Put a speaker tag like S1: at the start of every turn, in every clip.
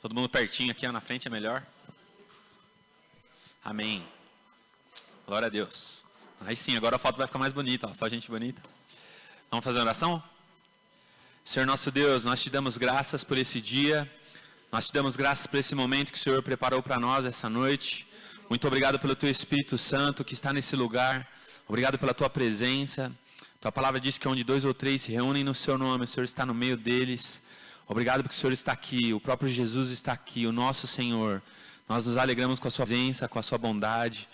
S1: Todo mundo pertinho aqui, ó, na frente é melhor. Amém. Glória a Deus. Aí sim, agora a foto vai ficar mais bonita, ó, só gente bonita. Vamos fazer uma oração? Senhor nosso Deus, nós te damos graças por esse dia. Nós te damos graças por esse momento que o Senhor preparou para nós essa noite. Muito obrigado pelo teu Espírito Santo que está nesse lugar. Obrigado pela tua presença. Tua palavra diz que onde 2 ou 3 se reúnem no seu nome, o Senhor está no meio deles. Obrigado porque o Senhor está aqui, o próprio Jesus está aqui, o nosso Senhor. Nós nos alegramos com a sua presença, com a sua bondade.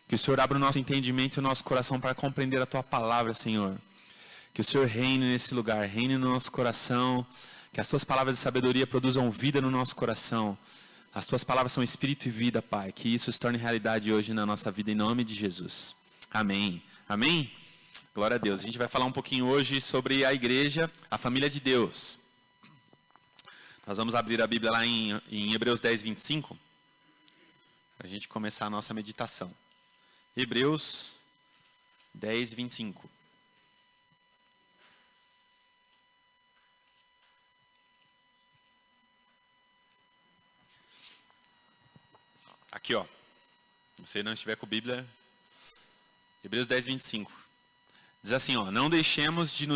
S1: Que o Senhor abra o nosso entendimento e o nosso coração para compreender a tua palavra, Senhor. Que o Senhor reine nesse lugar, reine no nosso coração. Que as tuas palavras de sabedoria produzam vida no nosso coração. As tuas palavras são espírito e vida, Pai. Que isso se torne realidade hoje na nossa vida, em nome de Jesus. Amém. Amém? Glória a Deus. A gente vai falar um pouquinho hoje sobre a igreja, a família de Deus. Nós vamos abrir a Bíblia lá em Hebreus 10, 25. Para a gente começar a nossa meditação. Hebreus 10, 25. Aqui, ó. Se você não estiver com a Bíblia, Hebreus 10, 25. Diz assim, ó, não deixemos de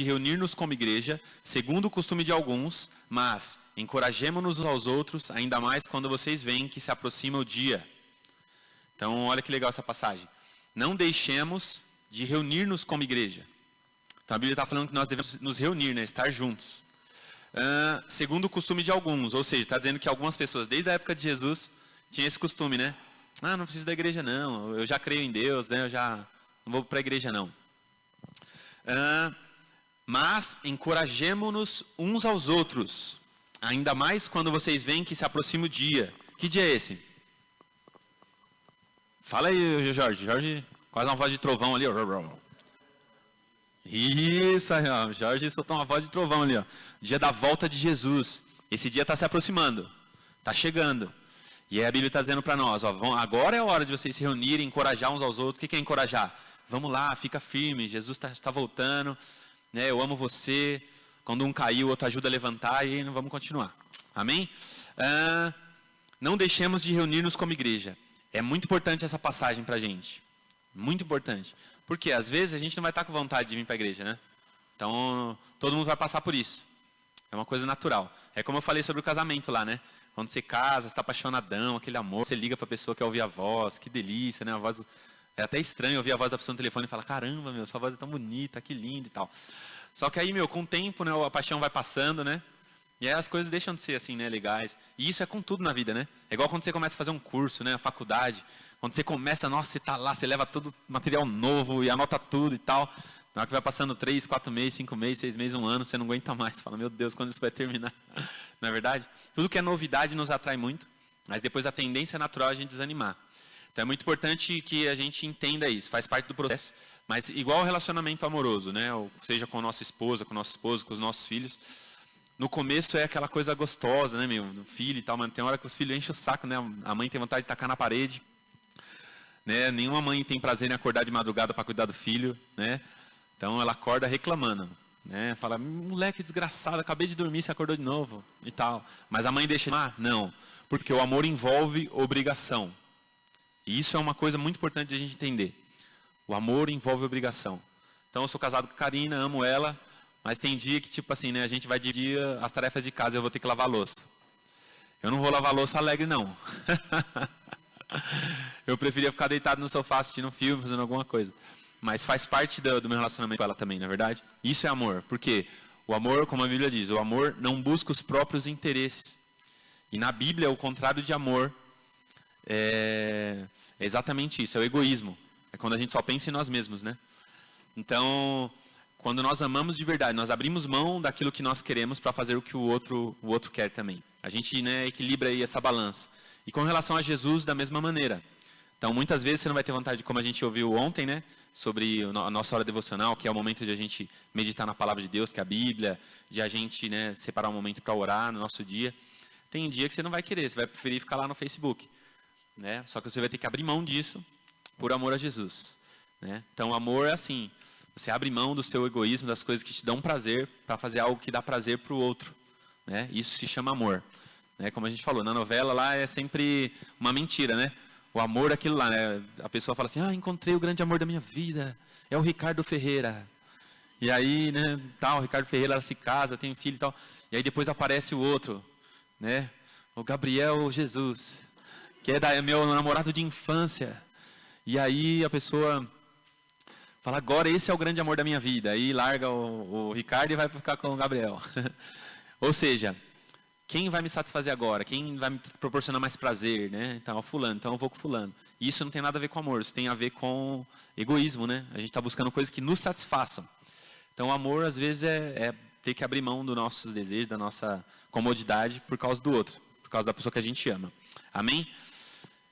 S1: reunir-nos como igreja, segundo o costume de alguns, mas encorajemo-nos uns aos outros, ainda mais quando vocês veem que se aproxima o dia. Então, olha que legal essa passagem. Não deixemos de reunir-nos como igreja. Então, a Bíblia está falando que nós devemos nos reunir, né, estar juntos. Segundo o costume de alguns, ou seja, está dizendo que algumas pessoas, desde a época de Jesus, tinham esse costume, né? Ah, não preciso da igreja não, eu já creio em Deus, né? Eu já não vou para a igreja não. Mas encorajemo-nos uns aos outros, ainda mais quando vocês veem que se aproxima o dia. Que dia é esse? Fala aí, Jorge. Jorge, quase uma voz de trovão ali. Isso, ó. Jorge soltou uma voz de trovão ali, ó. Dia da volta de Jesus. Esse dia está se aproximando, está chegando. E aí a Bíblia está dizendo para nós, ó, agora é a hora de vocês se reunirem, encorajar uns aos outros. O que é encorajar? Vamos lá, fica firme, Jesus está voltando, né? Eu amo você. Quando um caiu, o outro ajuda a levantar e vamos continuar. Amém? Não deixemos de reunir-nos como igreja. É muito importante essa passagem para a gente. Muito importante. Porque às vezes a gente não vai estar com vontade de vir para a igreja, né? Então, todo mundo vai passar por isso. É uma coisa natural. É como eu falei sobre o casamento lá, né? Quando você casa, você está apaixonadão, aquele amor, você liga para a pessoa que quer ouvir a voz, que delícia, né? A voz, é até estranho ouvir a voz da pessoa no telefone e falar, caramba, meu, sua voz é tão bonita, que linda e tal. Só que aí, meu, com o tempo, né, a paixão vai passando, né? E aí as coisas deixam de ser assim, né, legais. E isso é com tudo na vida, né? É igual quando você começa a fazer um curso, né, a faculdade. Quando você começa, nossa, você tá lá, você leva todo material novo e anota tudo e tal. Na hora que vai passando 3, 4 meses, 5 meses, 6 meses, 1 ano, você não aguenta mais. Você fala, meu Deus, quando isso vai terminar? Não é verdade? Tudo que é novidade nos atrai muito, mas depois a tendência natural é a gente desanimar. Então é muito importante que a gente entenda isso, faz parte do processo. Mas igual o relacionamento amoroso, né? Ou seja, com a nossa esposa, com o nosso esposo, com os nossos filhos. No começo é aquela coisa gostosa, né, meu? Do filho e tal, mas tem hora que os filhos enchem o saco, né? A mãe tem vontade de tacar na parede. Né? Nenhuma mãe tem prazer em acordar de madrugada para cuidar do filho, né? Então ela acorda reclamando, né? Fala, moleque desgraçado, acabei de dormir, você acordou de novo e tal. Mas a mãe deixa, não, porque o amor envolve obrigação. E isso é uma coisa muito importante de a gente entender. O amor envolve obrigação. Então eu sou casado com a Karina, amo ela, mas tem dia que tipo assim, né? A gente vai dividir as tarefas de casa, eu vou ter que lavar a louça. Eu não vou lavar a louça alegre não. Eu preferia ficar deitado no sofá assistindo um filme, fazendo alguma coisa. Mas faz parte do meu relacionamento com ela também, na é verdade? Isso é amor. Porque o amor, como a Bíblia diz, o amor não busca os próprios interesses. E na Bíblia, o contrário de amor é exatamente isso, é o egoísmo. É quando a gente só pensa em nós mesmos, né? Então, quando nós amamos de verdade, nós abrimos mão daquilo que nós queremos para fazer o que o outro quer também. A gente, né, equilibra aí essa balança. E com relação a Jesus, da mesma maneira. Então, muitas vezes você não vai ter vontade, como a gente ouviu ontem, né? Sobre a nossa hora devocional, que é o momento de a gente meditar na palavra de Deus, que é a Bíblia, de a gente, né, separar um momento para orar no nosso dia. Tem dia que você não vai querer, você vai preferir ficar lá no Facebook, né? Só que você vai ter que abrir mão disso por amor a Jesus, né? Então, o amor é assim, você abre mão do seu egoísmo, das coisas que te dão prazer, para fazer algo que dá prazer para o outro. né? Isso se chama amor. Né? Como a gente falou, na novela lá é sempre uma mentira, né? O amor é aquilo lá, né? A pessoa fala assim, encontrei o grande amor da minha vida, é o Ricardo Ferreira. E aí, né, o Ricardo Ferreira ela se casa, tem um filho e tal. E aí depois aparece o outro, né? O Gabriel Jesus, que é meu namorado de infância. E aí a pessoa fala, agora esse é o grande amor da minha vida. Aí larga o Ricardo e vai ficar com o Gabriel. Ou seja, quem vai me satisfazer agora? Quem vai me proporcionar mais prazer, né? Então, fulano, então eu vou com fulano. E isso não tem nada a ver com amor, isso tem a ver com egoísmo, né? A gente está buscando coisas que nos satisfaçam. Então, o amor, às vezes, é ter que abrir mão dos nossos desejos, da nossa comodidade por causa do outro, por causa da pessoa que a gente ama. Amém?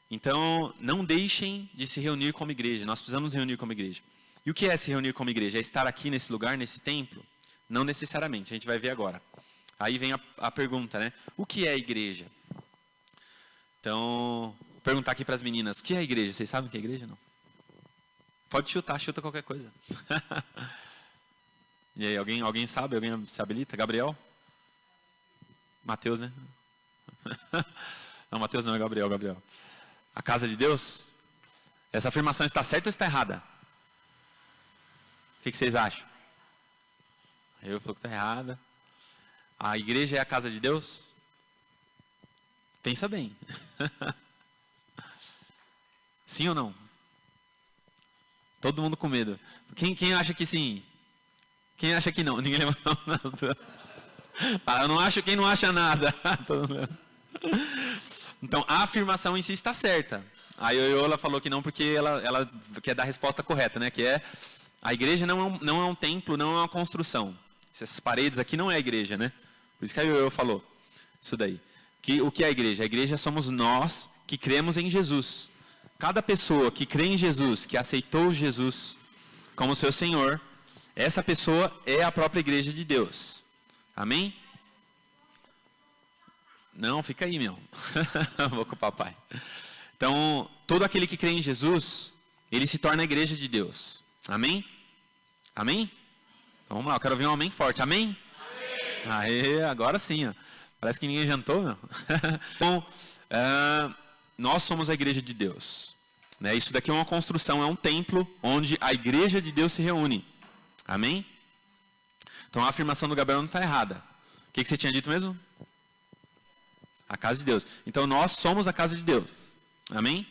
S1: Então, não deixem de se reunir como igreja. Nós precisamos nos reunir como igreja. E o que é se reunir como igreja? É estar aqui nesse lugar, nesse templo? Não necessariamente, a gente vai ver agora. Aí vem a pergunta, né? O que é igreja? Então, vou perguntar aqui para as meninas, o que é igreja? Vocês sabem o que é igreja? Não? Pode chutar, chuta qualquer coisa. E aí, alguém sabe? Alguém se habilita? Gabriel? Mateus, né? Não, Mateus não, é Gabriel. A casa de Deus? Essa afirmação está certa ou está errada? O que vocês acham? Eu falo que está errada. A igreja é a casa de Deus? Pensa bem. Sim ou não? Todo mundo com medo. Quem acha que sim? Quem acha que não? Ninguém levantou as duas. Eu não acho, quem não acha nada. Então, a afirmação em si está certa. A Yoyola falou que não porque ela quer dar a resposta correta, né? Que é, a igreja não é um templo, não é uma construção. Essas paredes aqui não é a igreja, né? Por isso que a Yoyola falou isso daí. O que é a igreja? A igreja somos nós que cremos em Jesus. Cada pessoa que crê em Jesus, que aceitou Jesus como seu Senhor, essa pessoa é a própria igreja de Deus. Amém? Não, fica aí, meu. Vou com o papai. Então, todo aquele que crê em Jesus, ele se torna a igreja de Deus. Amém? Amém? Então vamos lá, eu quero ouvir um amém forte. Amém? Amém. Aê, agora sim, ó. Parece que ninguém jantou, não. Então, nós somos a igreja de Deus. Né? Isso daqui é uma construção, é um templo onde a igreja de Deus se reúne. Amém? Então a afirmação do Gabriel não está errada. O que você tinha dito mesmo? A casa de Deus. Então nós somos a casa de Deus. Amém?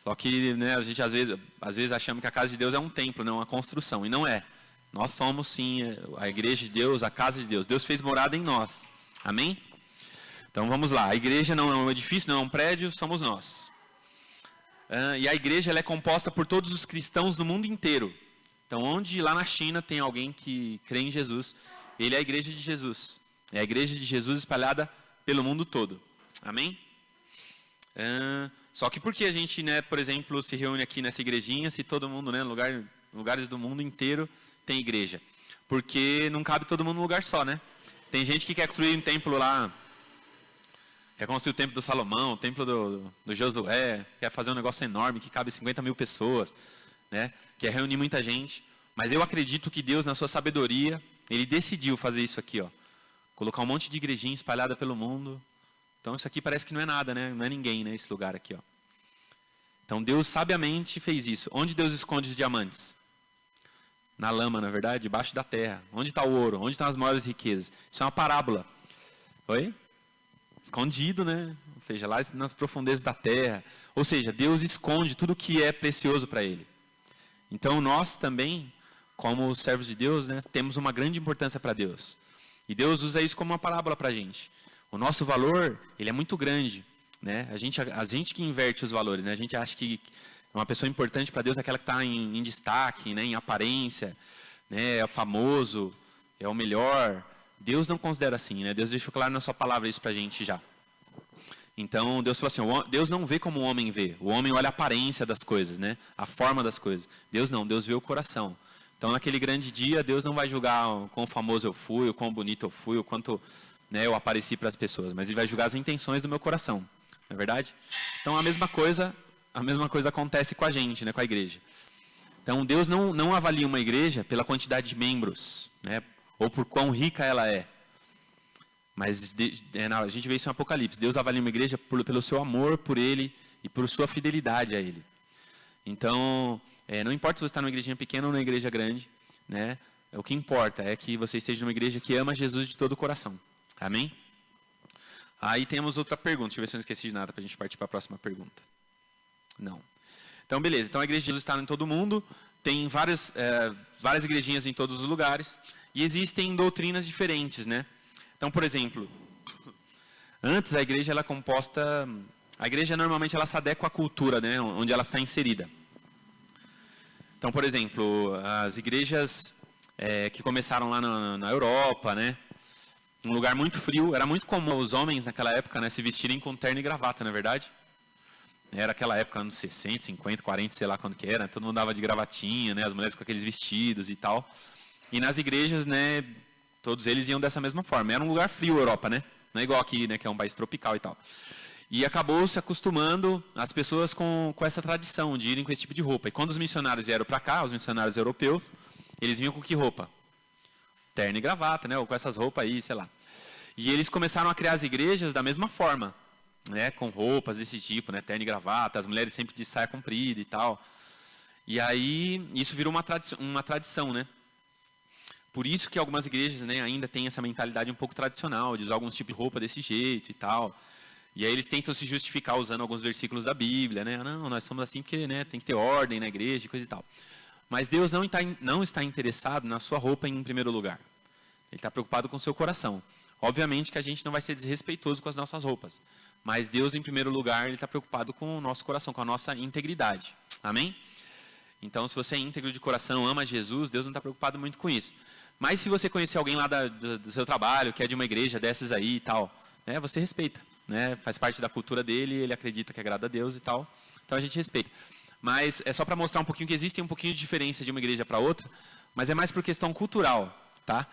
S1: Só que, né, a gente às vezes achamos que a casa de Deus é um templo, não uma construção. E não é. Nós somos sim a igreja de Deus, a casa de Deus. Deus fez morada em nós. Amém? Então vamos lá. A igreja não é um edifício, não é um prédio, somos nós. E a igreja ela é composta por todos os cristãos do mundo inteiro. Então, onde lá na China tem alguém que crê em Jesus, ele é a igreja de Jesus. É a igreja de Jesus espalhada pelo mundo todo. Amém? Só que por que a gente, né, por exemplo, se reúne aqui nessa igrejinha, se todo mundo, né, lugares do mundo inteiro tem igreja? Porque não cabe todo mundo num lugar só, né? Tem gente que quer construir um templo lá, quer construir o templo do Salomão, o templo do Josué, quer fazer um negócio enorme que cabe 50 mil pessoas, né? Quer reunir muita gente. Mas eu acredito que Deus, na sua sabedoria, Ele decidiu fazer isso aqui, ó. Colocar um monte de igrejinha espalhada pelo mundo. Então isso aqui parece que não é nada, né? Não é ninguém, né? Esse lugar aqui, ó. Então Deus sabiamente fez isso. Onde Deus esconde os diamantes? Na lama, na verdade, debaixo da terra. Onde está o ouro? Onde estão as maiores riquezas? Isso é uma parábola. Oi? Escondido, né? Ou seja, lá nas profundezas da terra. Ou seja, Deus esconde tudo que é precioso para Ele. Então nós também, como servos de Deus, né, temos uma grande importância para Deus. E Deus usa isso como uma parábola para a gente. O nosso valor, ele é muito grande. Né? A gente que inverte os valores. Né? A gente acha que uma pessoa importante para Deus é aquela que está em destaque, né, em aparência, né, é o famoso, é o melhor. Deus não considera assim. Né? Deus deixou claro na sua palavra isso para a gente já. Então, Deus falou assim, Deus não vê como o homem vê. O homem olha a aparência das coisas, né? A forma das coisas. Deus não, Deus vê o coração. Então, naquele grande dia, Deus não vai julgar o quão famoso eu fui, o quão bonito eu fui, o quanto, né, eu apareci para as pessoas. Mas Ele vai julgar as intenções do meu coração. Não é verdade? Então, a mesma coisa acontece com a gente, né, com a igreja. Então, Deus não avalia uma igreja pela quantidade de membros, né? Ou por quão rica ela é. Mas a gente vê isso em Apocalipse. Deus avalia uma igreja pelo seu amor por ele e por sua fidelidade a ele. Então, não importa se você está numa igrejinha pequena ou numa igreja grande, né? O que importa é que você esteja numa igreja que ama Jesus de todo o coração. Amém? Aí temos outra pergunta. Deixa eu ver se eu não esqueci de nada para a gente partir para a próxima pergunta. Não. Então, beleza. Então, a igreja de Jesus está em todo mundo. Tem várias igrejinhas em todos os lugares. E existem doutrinas diferentes, né? Então, por exemplo, antes a igreja ela é composta... A igreja normalmente ela se adequa à cultura, né? Onde ela está inserida. Então, por exemplo, as igrejas que começaram lá na Europa, né? Um lugar muito frio. Era muito comum os homens naquela época, né, se vestirem com terno e gravata, não é verdade? Era aquela época, anos 60, 50, 40, sei lá quando que era. Todo mundo dava de gravatinha, né? As mulheres com aqueles vestidos e tal. E nas igrejas, né, todos eles iam dessa mesma forma. Era um lugar frio, a Europa, né? Não é igual aqui, né, que é um país tropical e tal. E acabou se acostumando as pessoas com essa tradição de irem com esse tipo de roupa. E quando os missionários vieram para cá, os missionários europeus, eles vinham com que roupa? Terno e gravata, né? Ou com essas roupas aí, sei lá. E eles começaram a criar as igrejas da mesma forma, né? Com roupas desse tipo, né? Terno e gravata, as mulheres sempre de saia comprida e tal. E aí, isso virou uma tradição, né? Por isso que algumas igrejas, né, ainda têm essa mentalidade um pouco tradicional, de usar alguns tipos de roupa desse jeito e tal. E aí eles tentam se justificar usando alguns versículos da Bíblia, né? Não, nós somos assim porque, né, tem que ter ordem na igreja e coisa e tal. Mas Deus não está interessado na sua roupa em primeiro lugar. Ele está preocupado com o seu coração. Obviamente que a gente não vai ser desrespeitoso com as nossas roupas. Mas Deus, em primeiro lugar, Ele está preocupado com o nosso coração, com a nossa integridade. Amém? Então, se você é íntegro de coração, ama Jesus, Deus não está preocupado muito com isso. Mas se você conhecer alguém lá do seu trabalho, que é de uma igreja dessas aí e tal, né, você respeita. Né, faz parte da cultura dele, ele acredita que agrada a Deus e tal. Então, a gente respeita. Mas é só para mostrar um pouquinho que existe um pouquinho de diferença de uma igreja para outra, mas é mais por questão cultural, tá?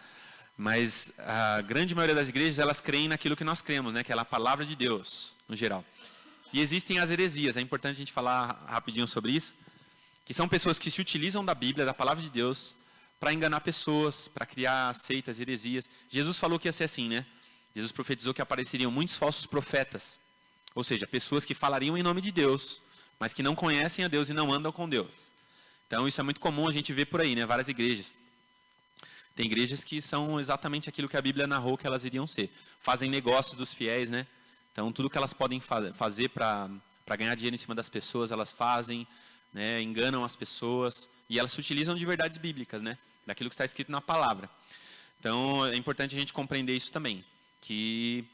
S1: Mas a grande maioria das igrejas, elas creem naquilo que nós cremos, né? Que é a palavra de Deus, no geral. E existem as heresias, é importante a gente falar rapidinho sobre isso, que são pessoas que se utilizam da Bíblia, da palavra de Deus, para enganar pessoas, para criar seitas, heresias. Jesus falou que ia ser assim, né? Jesus profetizou que apareceriam muitos falsos profetas, ou seja, pessoas que falariam em nome de Deus, mas que não conhecem a Deus e não andam com Deus. Então, isso é muito comum a gente ver por aí, né? Várias igrejas. Tem igrejas que são exatamente aquilo que a Bíblia narrou que elas iriam ser. Fazem negócios dos fiéis, né? Então, tudo que elas podem fazer para ganhar dinheiro em cima das pessoas, elas fazem, né? Enganam as pessoas. E elas se utilizam de verdades bíblicas, né? Daquilo que está escrito na palavra. Então, é importante a gente compreender isso também. Que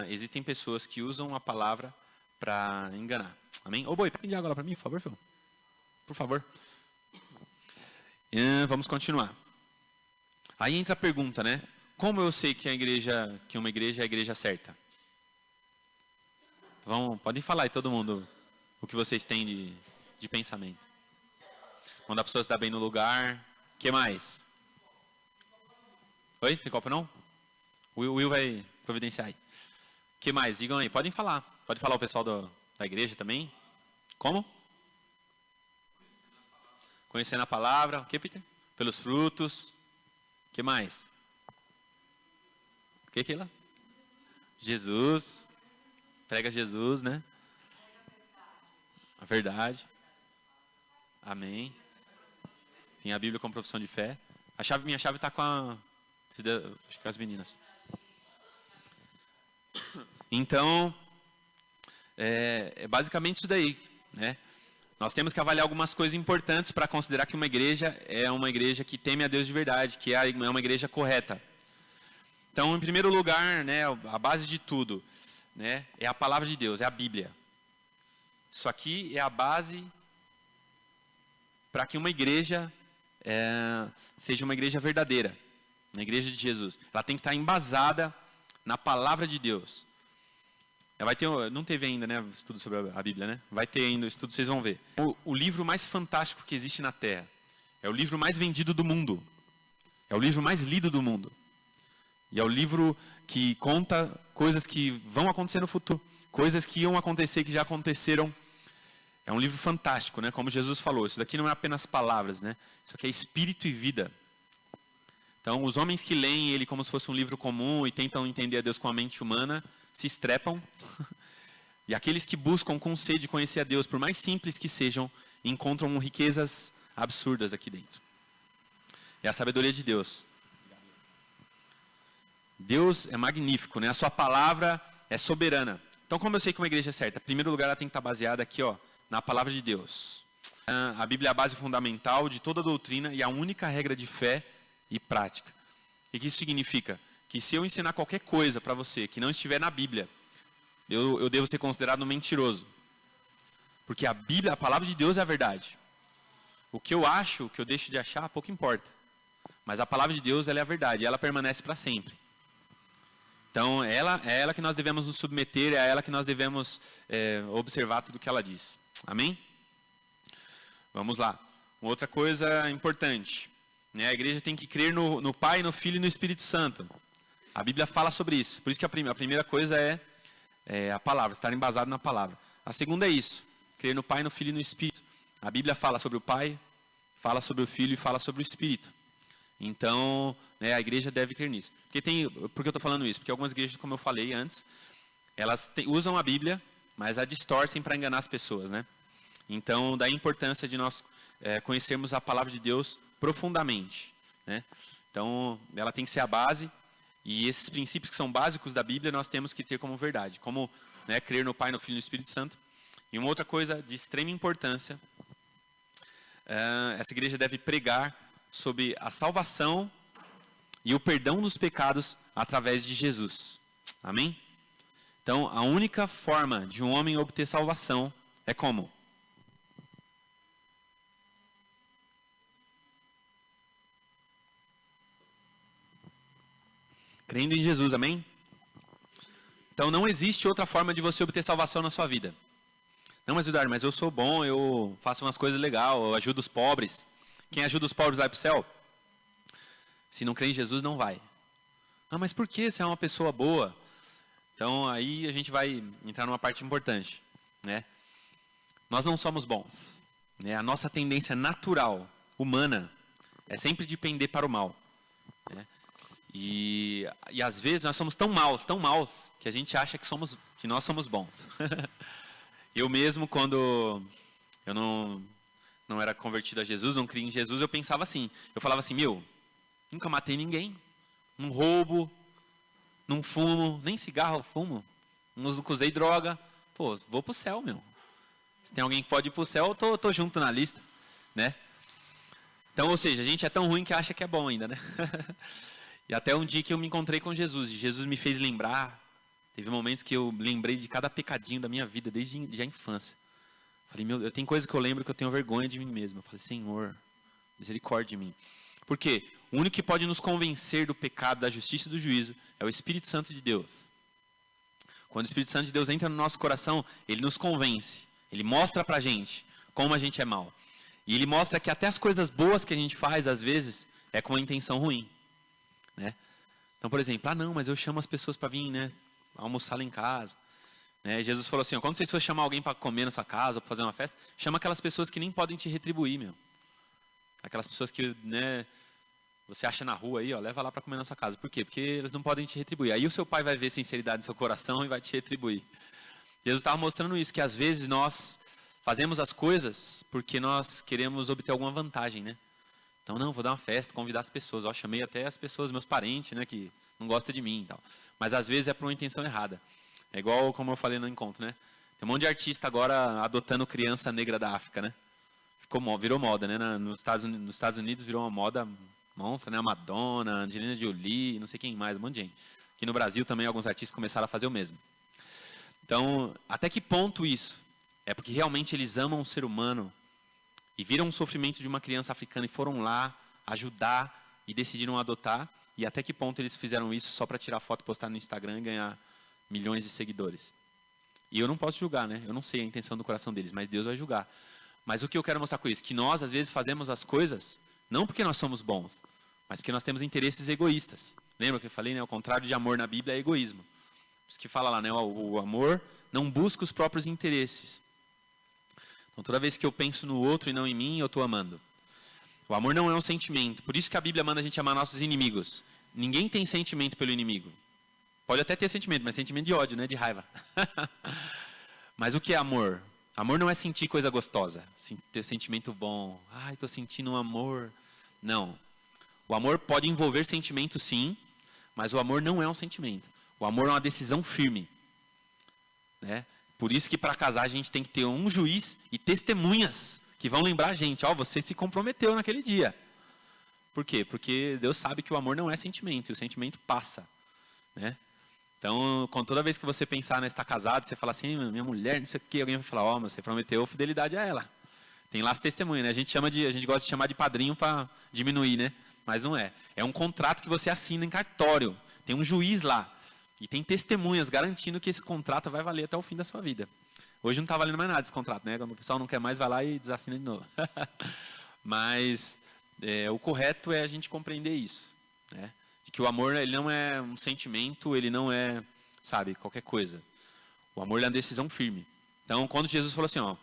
S1: existem pessoas que usam a palavra para enganar. Amém? Ô, boi, pega de água lá para mim, por favor, filho. Por favor. Vamos continuar. Aí entra a pergunta, né? Como eu sei que uma igreja é a igreja certa? Podem falar aí todo mundo o que vocês têm de pensamento. Quando a pessoa está bem no lugar. O que mais? Oi? Tem copo não? O Will vai providenciar aí. O que mais? Digam aí. Podem falar. Pode falar o pessoal da igreja também. Como? Conhecendo a palavra. O que, Peter? Pelos frutos. O que mais? O que lá? Jesus. Prega Jesus, né? A verdade. Amém. Tem a Bíblia como profissão de fé. Minha chave está com acho que as meninas. Então, é basicamente isso daí, né? Nós temos que avaliar algumas coisas importantes para considerar que uma igreja é uma igreja que teme a Deus de verdade, que é uma igreja correta. Então, em primeiro lugar, né, a base de tudo, né, é a palavra de Deus, é a Bíblia. Isso aqui é a base para que uma igreja seja uma igreja verdadeira, uma igreja de Jesus. Ela tem que estar embasada na palavra de Deus. Não teve ainda, né, estudo sobre a Bíblia, né? Vai ter ainda o estudo, vocês vão ver. O livro mais fantástico que existe na Terra. É o livro mais vendido do mundo. É o livro mais lido do mundo. E é o livro que conta coisas que vão acontecer no futuro. Coisas que iam acontecer, que já aconteceram. É um livro fantástico, né? Como Jesus falou. Isso daqui não é apenas palavras, né? Isso aqui é espírito e vida. Então, os homens que leem ele como se fosse um livro comum e tentam entender a Deus com a mente humana, se estrepam. E aqueles que buscam com sede conhecer a Deus, por mais simples que sejam, encontram riquezas absurdas aqui dentro. É a sabedoria de Deus. Deus é magnífico, né? A sua palavra é soberana. Então, como eu sei que uma igreja é certa? Em primeiro lugar, ela tem que estar baseada aqui, ó, na palavra de Deus. A Bíblia é a base fundamental de toda a doutrina e a única regra de fé e prática. E o que isso significa? Que se eu ensinar qualquer coisa para você que não estiver na Bíblia, eu devo ser considerado um mentiroso. Porque a Bíblia, a palavra de Deus é a verdade. O que eu acho, o que eu deixo de achar, pouco importa. Mas a palavra de Deus, ela é a verdade, e ela permanece para sempre. Então, é ela que nós devemos nos submeter, é a ela que nós devemos observar tudo o que ela diz. Amém? Vamos lá. Uma outra coisa importante. Né? A igreja tem que crer no Pai, no Filho e no Espírito Santo. A Bíblia fala sobre isso. Por isso que a primeira coisa é a palavra, estar embasado na palavra. A segunda é isso. Crer no Pai, no Filho e no Espírito. A Bíblia fala sobre o Pai, fala sobre o Filho e fala sobre o Espírito. Então, né, a igreja deve crer nisso. Por que eu estou falando isso? Porque algumas igrejas, como eu falei antes, elas usam a Bíblia, mas a distorcem para enganar as pessoas, né? Então, daí a importância de nós conhecermos a palavra de Deus profundamente, né? Então, ela tem que ser a base, e esses princípios que são básicos da Bíblia, nós temos que ter como verdade. Como, né, crer no Pai, no Filho e no Espírito Santo. E uma outra coisa de extrema importância, essa igreja deve pregar sobre a salvação e o perdão dos pecados através de Jesus. Amém? Então, a única forma de um homem obter salvação é como? Crendo em Jesus, amém? Então, não existe outra forma de você obter salvação na sua vida. Não, mas Eduardo, mas eu sou bom, eu faço umas coisas legais, eu ajudo os pobres. Quem ajuda os pobres vai para o céu? Se não crê em Jesus, não vai. Ah, mas por que? Você é uma pessoa boa. Então, aí a gente vai entrar numa parte importante, né? Nós não somos bons, né? A nossa tendência natural, humana, é sempre de pender para o mal, né? E às vezes nós somos tão maus, que a gente acha que nós somos bons. Eu mesmo, quando eu não era convertido a Jesus, não criei em Jesus, eu pensava assim. Eu falava assim, nunca matei ninguém, não roubo, não fumo, nem cigarro eu fumo, não usei droga. Pô, vou pro céu, meu. Se tem alguém que pode ir pro céu, eu tô junto na lista, né? Então, ou seja, a gente é tão ruim que acha que é bom ainda, né? E até um dia que eu me encontrei com Jesus, e Jesus me fez lembrar, teve momentos que eu lembrei de cada pecadinho da minha vida, desde a infância. Falei, eu tenho coisa que eu lembro que eu tenho vergonha de mim mesmo. Eu falei, Senhor, misericórdia de mim. Por quê? O único que pode nos convencer do pecado, da justiça e do juízo é o Espírito Santo de Deus. Quando o Espírito Santo de Deus entra no nosso coração, ele nos convence. Ele mostra pra gente como a gente é mal. E ele mostra que até as coisas boas que a gente faz, às vezes, é com uma intenção ruim, né? Então, por exemplo, não, mas eu chamo as pessoas para vir, né, almoçar lá em casa. Né? Jesus falou assim, quando vocês forem chamar alguém para comer na sua casa, ou para fazer uma festa, chama aquelas pessoas que nem podem te retribuir, meu. Aquelas pessoas que, né, você acha na rua aí, leva lá para comer na sua casa. Por quê? Porque eles não podem te retribuir. Aí o seu pai vai ver sinceridade no seu coração e vai te retribuir. Jesus estava mostrando isso, que às vezes nós fazemos as coisas porque nós queremos obter alguma vantagem, né? Então, não, vou dar uma festa, convidar as pessoas. Chamei até as pessoas, meus parentes, né, que não gostam de mim e tal. Mas às vezes é por uma intenção errada. É igual como eu falei no encontro, né? Tem um monte de artista agora adotando criança negra da África, né? Virou moda, né? Nos Estados Unidos virou uma moda monstra, né? A Madonna, a Angelina Jolie, não sei quem mais, um monte de gente. Aqui no Brasil também alguns artistas começaram a fazer o mesmo. Então, até que ponto isso? É porque realmente eles amam o ser humano e viram o sofrimento de uma criança africana e foram lá ajudar e decidiram adotar. E até que ponto eles fizeram isso só para tirar foto, postar no Instagram e ganhar milhões de seguidores. E eu não posso julgar, né? Eu não sei a intenção do coração deles, mas Deus vai julgar. Mas o que eu quero mostrar com isso? Que nós, às vezes, fazemos as coisas, não porque nós somos bons, mas porque nós temos interesses egoístas. Lembra que eu falei, né? O contrário de amor na Bíblia é egoísmo. Por isso que fala lá, né? O amor não busca os próprios interesses. Então, toda vez que eu penso no outro e não em mim, eu estou amando. O amor não é um sentimento. Por isso que a Bíblia manda a gente amar nossos inimigos. Ninguém tem sentimento pelo inimigo. Pode até ter sentimento, mas sentimento de ódio, né? De raiva. Mas o que é amor? Amor não é sentir coisa gostosa. Ter sentimento bom. Ai, estou sentindo um amor. Não. O amor pode envolver sentimento, sim. Mas o amor não é um sentimento. O amor é uma decisão firme. Né? Por isso que para casar a gente tem que ter um juiz e testemunhas que vão lembrar a gente. Ó, você se comprometeu naquele dia. Por quê? Porque Deus sabe que o amor não é sentimento. E o sentimento passa. Né? Então, toda vez que você pensar, né, está casado, você fala assim, minha mulher, não sei o quê, alguém vai falar, ó, mas você prometeu fidelidade a ela. Tem lá as testemunhas, né? A gente gosta de chamar de padrinho para diminuir, né? Mas não é. É um contrato que você assina em cartório. Tem um juiz lá. E tem testemunhas garantindo que esse contrato vai valer até o fim da sua vida. Hoje não está valendo mais nada esse contrato, né? Quando o pessoal não quer mais, vai lá e desassina de novo. Mas o correto é a gente compreender isso, né? De que o amor, ele não é um sentimento, ele não é, sabe, qualquer coisa. O amor é uma decisão firme. Então, quando Jesus falou assim, ó,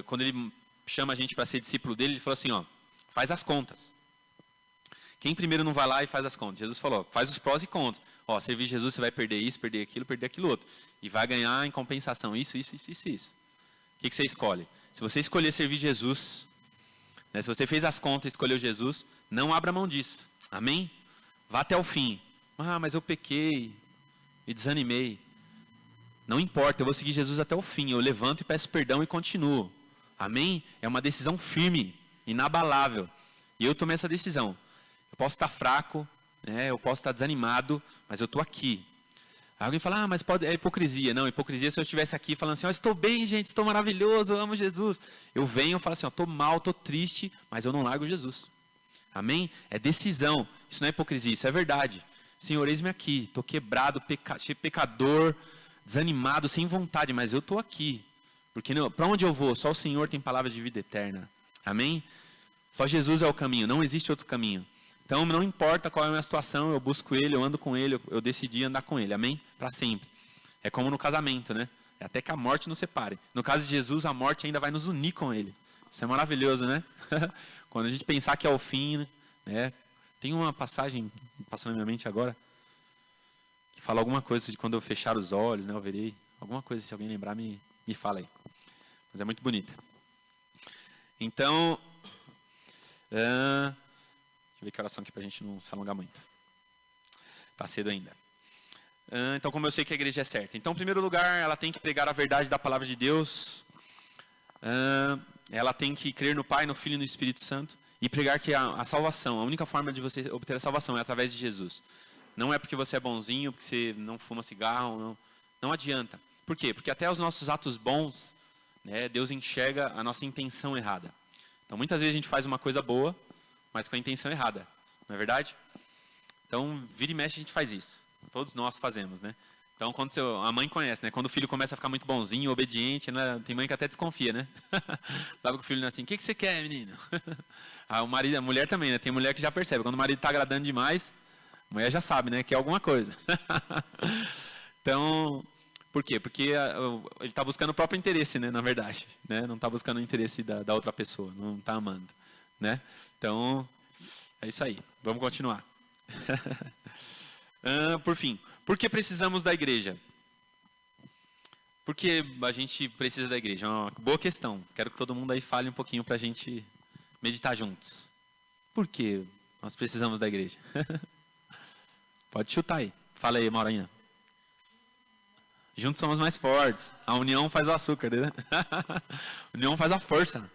S1: quando ele chama a gente para ser discípulo dele, ele falou assim, ó, faz as contas. Quem primeiro não vai lá e faz as contas? Jesus falou, faz os prós e contras. Ó, servir Jesus, você vai perder isso, perder aquilo outro. E vai ganhar em compensação isso. O que você escolhe? Se você escolher servir Jesus, né, se você fez as contas e escolheu Jesus, não abra mão disso. Amém? Vá até o fim. Ah, mas eu pequei e desanimei. Não importa, eu vou seguir Jesus até o fim. Eu levanto e peço perdão e continuo. Amém? É uma decisão firme, inabalável. E eu tomei essa decisão. Eu posso estar fraco, né? Eu posso estar desanimado, mas eu estou aqui. Aí alguém fala, mas é hipocrisia. Não, hipocrisia se eu estivesse aqui falando assim, estou bem, gente, estou maravilhoso, eu amo Jesus. Eu venho e falo assim, estou mal, estou triste, mas eu não largo Jesus. Amém? É decisão. Isso não é hipocrisia, isso é verdade. Senhor, eis-me aqui, estou quebrado, pecador, desanimado, sem vontade, mas eu estou aqui. Porque para onde eu vou? Só o Senhor tem palavras de vida eterna. Amém? Só Jesus é o caminho, não existe outro caminho. Então, não importa qual é a minha situação, eu busco Ele, eu ando com Ele, eu decidi andar com Ele. Amém? Para sempre. É como no casamento, né? É até que a morte nos separe. No caso de Jesus, a morte ainda vai nos unir com Ele. Isso é maravilhoso, né? Quando a gente pensar que é o fim, né? Tem uma passagem passando na minha mente agora, que fala alguma coisa de quando eu fechar os olhos, né? Eu verei. Alguma coisa, se alguém lembrar, me fala aí. Mas é muito bonita. Então, deixa eu ver que oração aqui para a gente não se alongar muito. Está cedo ainda. Então, como eu sei que a igreja é certa. Então, em primeiro lugar, ela tem que pregar a verdade da palavra de Deus. Ela tem que crer no Pai, no Filho e no Espírito Santo. E pregar que a salvação, a única forma de você obter a salvação é através de Jesus. Não é porque você é bonzinho, porque você não fuma cigarro, não adianta. Por quê? Porque até os nossos atos bons, né, Deus enxerga a nossa intenção errada. Então, muitas vezes a gente faz uma coisa boa, mas com a intenção errada. Não é verdade? Então, vira e mexe a gente faz isso. Todos nós fazemos, né? Então, quando a mãe conhece, né? Quando o filho começa a ficar muito bonzinho, obediente, né? Tem mãe que até desconfia, né? Sabe que o filho não é assim, o que você quer, menino? O marido, a mulher também, né? Tem mulher que já percebe. Quando o marido está agradando demais, a mulher já sabe, né? Que é alguma coisa. Então, por quê? Porque ele está buscando o próprio interesse, né? Na verdade, né? Não está buscando o interesse da outra pessoa, não está amando, né? Então, é isso aí. Vamos continuar. Por fim, por que precisamos da igreja? Por que a gente precisa da igreja? É uma boa questão. Quero que todo mundo aí fale um pouquinho para a gente meditar juntos. Por que nós precisamos da igreja? Pode chutar aí. Fala aí, Maurinha. Juntos somos mais fortes. A união faz o açúcar, né? A união faz a força.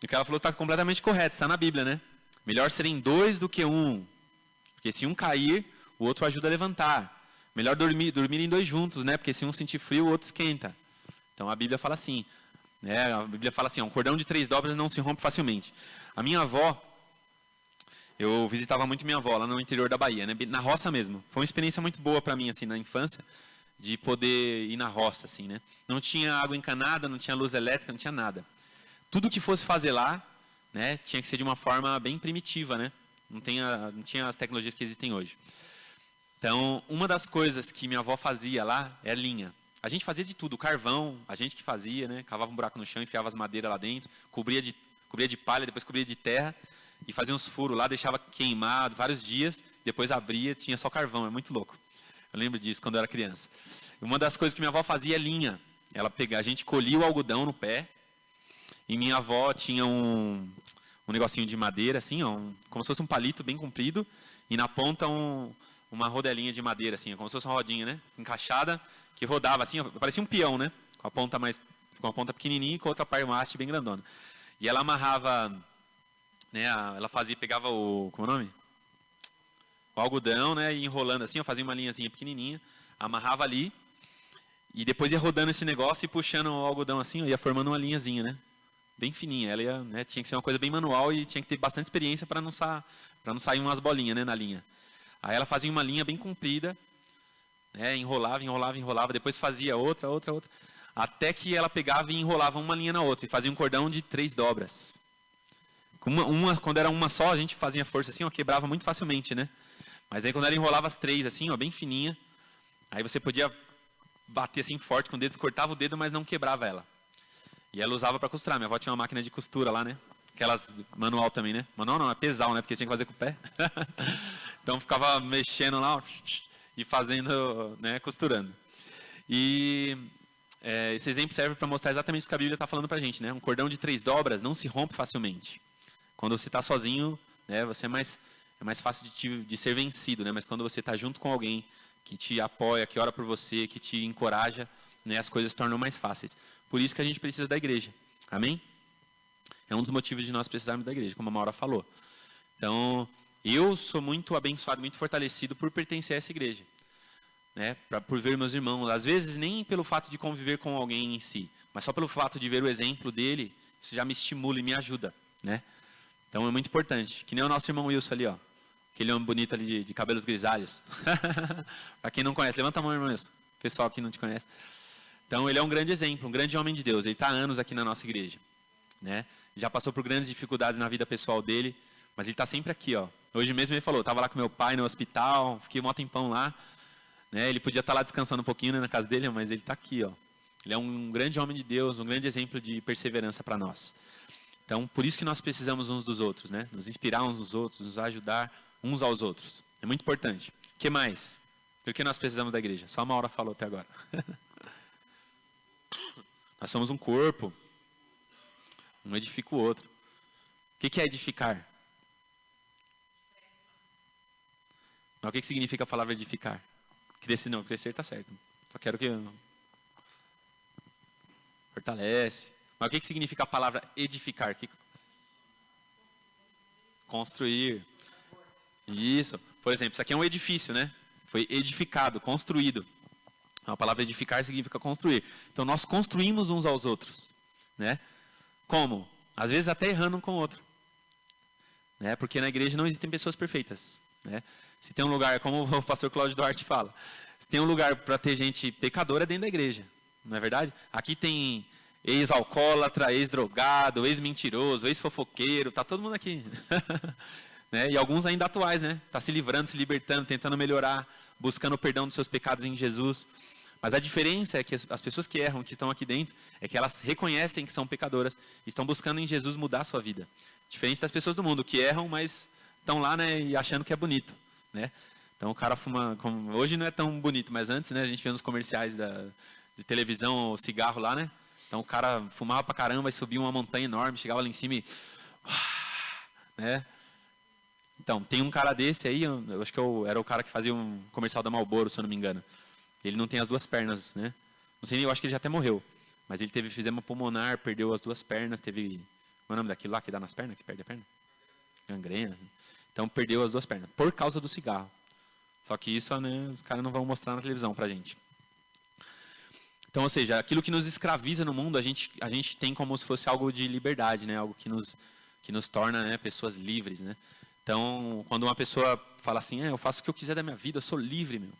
S1: O que ela falou está completamente correto, está na Bíblia, né? Melhor serem dois do que um. Porque se um cair, o outro ajuda a levantar. Melhor dormirem dois juntos, né? Porque se um sentir frio, o outro esquenta. Então a Bíblia fala assim. Né? A Bíblia fala assim, um cordão de 3 dobras não se rompe facilmente. A minha avó, eu visitava muito minha avó lá no interior da Bahia, né? Na roça mesmo. Foi uma experiência muito boa para mim, assim, na infância, de poder ir na roça, assim, né? Não tinha água encanada, não tinha luz elétrica, não tinha nada. Tudo que fosse fazer lá, né, tinha que ser de uma forma bem primitiva, né? Não tinha as tecnologias que existem hoje. Então, uma das coisas que minha avó fazia lá é linha. A gente fazia de tudo, carvão, a gente que fazia, né? Cavava um buraco no chão, enfiava as madeiras lá dentro, cobria cobria de palha, depois cobria de terra, e fazia uns furos lá, deixava queimado vários dias, depois abria, tinha só carvão, é muito louco. Eu lembro disso quando eu era criança. Uma das coisas que minha avó fazia é linha. A gente colhia o algodão no pé, e minha avó tinha um negocinho de madeira, assim, ó, como se fosse um palito bem comprido, e na ponta uma rodelinha de madeira, assim, como se fosse uma rodinha, né? Encaixada, que rodava assim, ó, parecia um peão, né? Com a ponta pequenininha e com a outra parte, uma haste bem grandona. E ela amarrava, né? Pegava como é o nome? O algodão, né? E enrolando assim, ó, fazia uma linhazinha pequenininha, amarrava ali, e depois ia rodando esse negócio e puxando o algodão assim, ó, ia formando uma linhazinha, né? Bem fininha. Ela ia, né, tinha que ser uma coisa bem manual e tinha que ter bastante experiência para não sair umas bolinhas, né, na linha. Aí ela fazia uma linha bem comprida, né, enrolava, depois fazia outra, até que ela pegava e enrolava uma linha na outra e fazia um cordão de 3 dobras. Quando era uma só, a gente fazia força assim, ó, quebrava muito facilmente, né? Mas aí quando ela enrolava as 3 assim, ó, bem fininha, aí você podia bater assim forte com o dedo, cortava o dedo, mas não quebrava ela. E ela usava para costurar. Minha avó tinha uma máquina de costura lá, né? Aquelas manual também, né? Manual não, é pesal, né? Porque tinha que fazer com o pé. Então ficava mexendo lá, ó, e fazendo, né? Costurando. E esse exemplo serve para mostrar exatamente o que a Bíblia está falando para a gente, né? Um cordão de 3 dobras não se rompe facilmente. Quando você está sozinho, né? Você é mais fácil de ser vencido, né? Mas quando você está junto com alguém que te apoia, que ora por você, que te encoraja, né? As coisas se tornam mais fáceis. Por isso que a gente precisa da igreja. Amém? É um dos motivos de nós precisarmos da igreja, como a Maura falou. Então, eu sou muito abençoado, muito fortalecido por pertencer a essa igreja. Né? Por ver meus irmãos. Às vezes, nem pelo fato de conviver com alguém em si, mas só pelo fato de ver o exemplo dele, isso já me estimula e me ajuda. Né? Então, é muito importante. Que nem o nosso irmão Wilson ali, ó. Aquele homem bonito ali de cabelos grisalhos. Para quem não conhece, levanta a mão, irmão Wilson. Pessoal que não te conhece. Então, ele é um grande exemplo, um grande homem de Deus. Ele está há anos aqui na nossa igreja. Né? Já passou por grandes dificuldades na vida pessoal dele, mas ele está sempre aqui. Ó. Hoje mesmo ele falou, estava lá com meu pai no hospital, fiquei um tempão lá. Né? Ele podia estar lá descansando um pouquinho, né, na casa dele, mas ele está aqui. Ó. Ele é um grande homem de Deus, um grande exemplo de perseverança para nós. Então, por isso que nós precisamos uns dos outros, né? Nos inspirar uns dos outros, nos ajudar uns aos outros. É muito importante. O que mais? Por que nós precisamos da igreja? Só uma hora falou até agora. Nós somos um corpo, um edifica o outro. O que é edificar? Mas o que significa a palavra edificar? Crescer está certo. Só quero que fortalece. Mas o que significa a palavra edificar? Construir. Isso. Por exemplo, isso aqui é um edifício, né? Foi edificado, construído. A palavra edificar significa construir. Então, nós construímos uns aos outros. Né? Como? Às vezes até errando um com o outro. Né? Porque na igreja não existem pessoas perfeitas. Né? Se tem um lugar, como o pastor Cláudio Duarte fala, se tem um lugar para ter gente pecadora, é dentro da igreja. Não é verdade? Aqui tem ex-alcoólatra, ex-drogado, ex-mentiroso, ex-fofoqueiro, está todo mundo aqui. Né? E alguns ainda atuais, né? Está se livrando, se libertando, tentando melhorar, buscando o perdão dos seus pecados em Jesus. Mas a diferença é que as pessoas que erram, que estão aqui dentro, é que elas reconhecem que são pecadoras e estão buscando em Jesus mudar a sua vida. Diferente das pessoas do mundo que erram, mas estão lá, né, e achando que é bonito. Né? Então o cara fuma, hoje não é tão bonito, mas antes, né, a gente vê nos comerciais de televisão o cigarro lá, né? Então o cara fumava pra caramba e subia uma montanha enorme, chegava lá em cima e... Né? Então, tem um cara desse aí, eu acho que era o cara que fazia um comercial da Marlboro, se eu não me engano. Ele não tem as 2 pernas, né? Não sei nem, eu acho que ele já até morreu. Mas ele teve efisema pulmonar, perdeu as 2 pernas, teve... Qual é o nome daquilo lá que dá nas pernas, que perde a perna? Gangrena. Então, perdeu as 2 pernas, por causa do cigarro. Só que isso, né, os caras não vão mostrar na televisão pra gente. Então, ou seja, aquilo que nos escraviza no mundo, a gente tem como se fosse algo de liberdade, né? Algo que nos torna, né, pessoas livres, né? Então, quando uma pessoa fala assim, eu faço o que eu quiser da minha vida, eu sou livre, meu.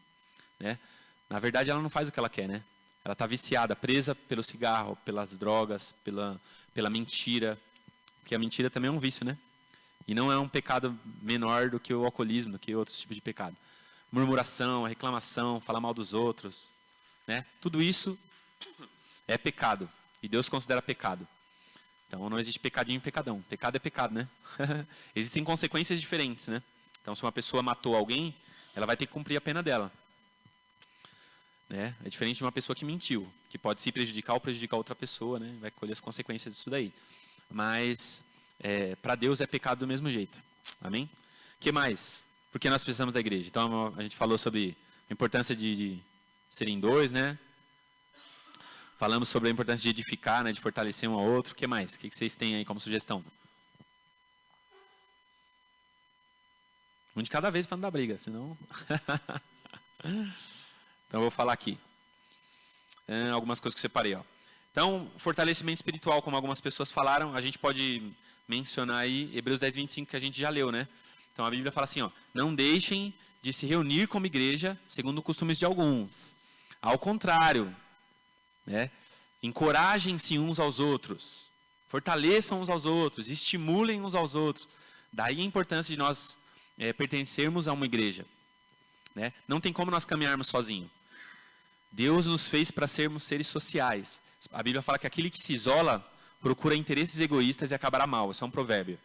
S1: Né? Na verdade, ela não faz o que ela quer, né? Ela está viciada, presa pelo cigarro, pelas drogas, pela mentira. Porque a mentira também é um vício, né? E não é um pecado menor do que o alcoolismo, do que outros tipos de pecado. Murmuração, reclamação, falar mal dos outros. Né? Tudo isso é pecado. E Deus considera pecado. Então não existe pecadinho e pecadão. Pecado é pecado, né? Existem consequências diferentes, né? Então se uma pessoa matou alguém, ela vai ter que cumprir a pena dela. Né? É diferente de uma pessoa que mentiu, que pode se prejudicar ou prejudicar outra pessoa, né? Vai colher as consequências disso daí. Mas para Deus é pecado do mesmo jeito. Amém? O que mais? Por que nós precisamos da igreja? Então a gente falou sobre a importância de serem dois, né? Falamos sobre a importância de edificar, né? De fortalecer um ao outro. O que mais? O que vocês têm aí como sugestão? Um de cada vez para não dar briga, senão... Então eu vou falar aqui. Algumas coisas que eu separei, ó. Então, fortalecimento espiritual, como algumas pessoas falaram, a gente pode mencionar aí Hebreus 10, 25, que a gente já leu, né? Então a Bíblia fala assim, ó, não deixem de se reunir como igreja, segundo costumes de alguns. Ao contrário, né? Encorajem-se uns aos outros, fortaleçam uns aos outros, estimulem uns aos outros. Daí a importância de nós pertencermos a uma igreja. Né? Não tem como nós caminharmos sozinhos. Deus nos fez para sermos seres sociais. A Bíblia fala que aquele que se isola procura interesses egoístas e acabará mal. Isso é um provérbio.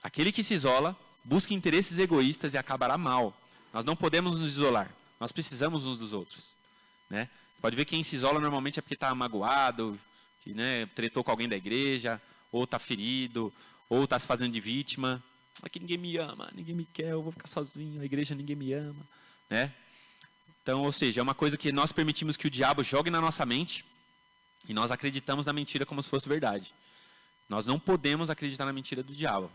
S1: Aquele que se isola busca interesses egoístas e acabará mal. Nós não podemos nos isolar. Nós precisamos uns dos outros. Né? Pode ver que quem se isola normalmente é porque está magoado, que, né, tretou com alguém da igreja, ou está ferido, ou está se fazendo de vítima. Aqui ninguém me ama, ninguém me quer, eu vou ficar sozinho, a igreja ninguém me ama. Né? Então, ou seja, é uma coisa que nós permitimos que o diabo jogue na nossa mente e nós acreditamos na mentira como se fosse verdade. Nós não podemos acreditar na mentira do diabo.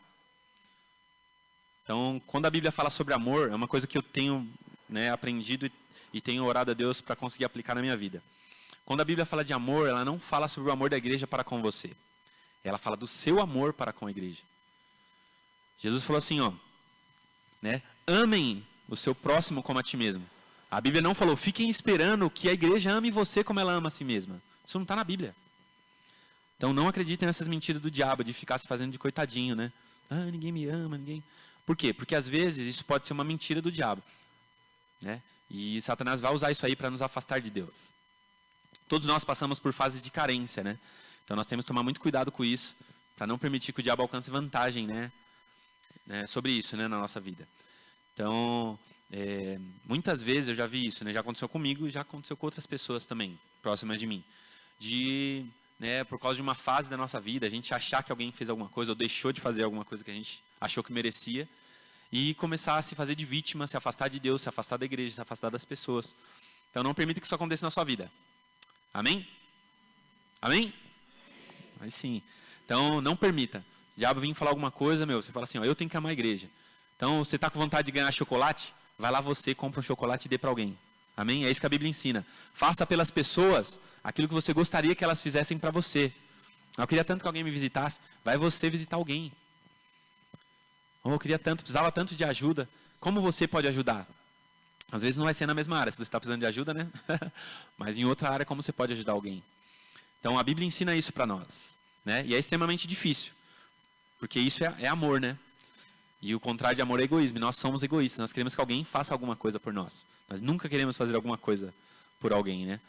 S1: Então, quando a Bíblia fala sobre amor, é uma coisa que eu tenho, né, aprendido e tenho orado a Deus para conseguir aplicar na minha vida. Quando a Bíblia fala de amor, ela não fala sobre o amor da igreja para com você. Ela fala do seu amor para com a igreja. Jesus falou assim, ó, né, amem o seu próximo como a ti mesmo. A Bíblia não falou, fiquem esperando que a igreja ame você como ela ama a si mesma. Isso não está na Bíblia. Então não acreditem nessas mentiras do diabo, de ficar se fazendo de coitadinho, né? Ah, ninguém me ama, ninguém... Por quê? Porque às vezes isso pode ser uma mentira do diabo. Né? E Satanás vai usar isso aí para nos afastar de Deus. Todos nós passamos por fases de carência, né? Então nós temos que tomar muito cuidado com isso, para não permitir que o diabo alcance vantagem, né? Sobre isso, né, na nossa vida. Então, muitas vezes eu já vi isso, né? Já aconteceu comigo e já aconteceu com outras pessoas também, próximas de mim. De, né, por causa de uma fase da nossa vida, a gente achar que alguém fez alguma coisa ou deixou de fazer alguma coisa que a gente achou que merecia e começar a se fazer de vítima, se afastar de Deus, se afastar da igreja, se afastar das pessoas. Então não permita que isso aconteça na sua vida. Amém? Amém? Aí sim. Então não permita. Se o diabo vir falar alguma coisa, você fala assim, ó, eu tenho que amar a igreja. Então você está com vontade de ganhar chocolate? Vai lá você, compra um chocolate e dê para alguém. Amém? É isso que a Bíblia ensina. Faça pelas pessoas aquilo que você gostaria que elas fizessem para você. Eu queria tanto que alguém me visitasse. Vai você visitar alguém. Oh, eu queria tanto, precisava tanto de ajuda. Como você pode ajudar? Às vezes não vai ser na mesma área, se você está precisando de ajuda, né? Mas em outra área, como você pode ajudar alguém? Então a Bíblia ensina isso para nós. Né? E é extremamente difícil. Porque isso é amor, né? E o contrário de amor é egoísmo. E nós somos egoístas. Nós queremos que alguém faça alguma coisa por nós. Nós nunca queremos fazer alguma coisa por alguém, né?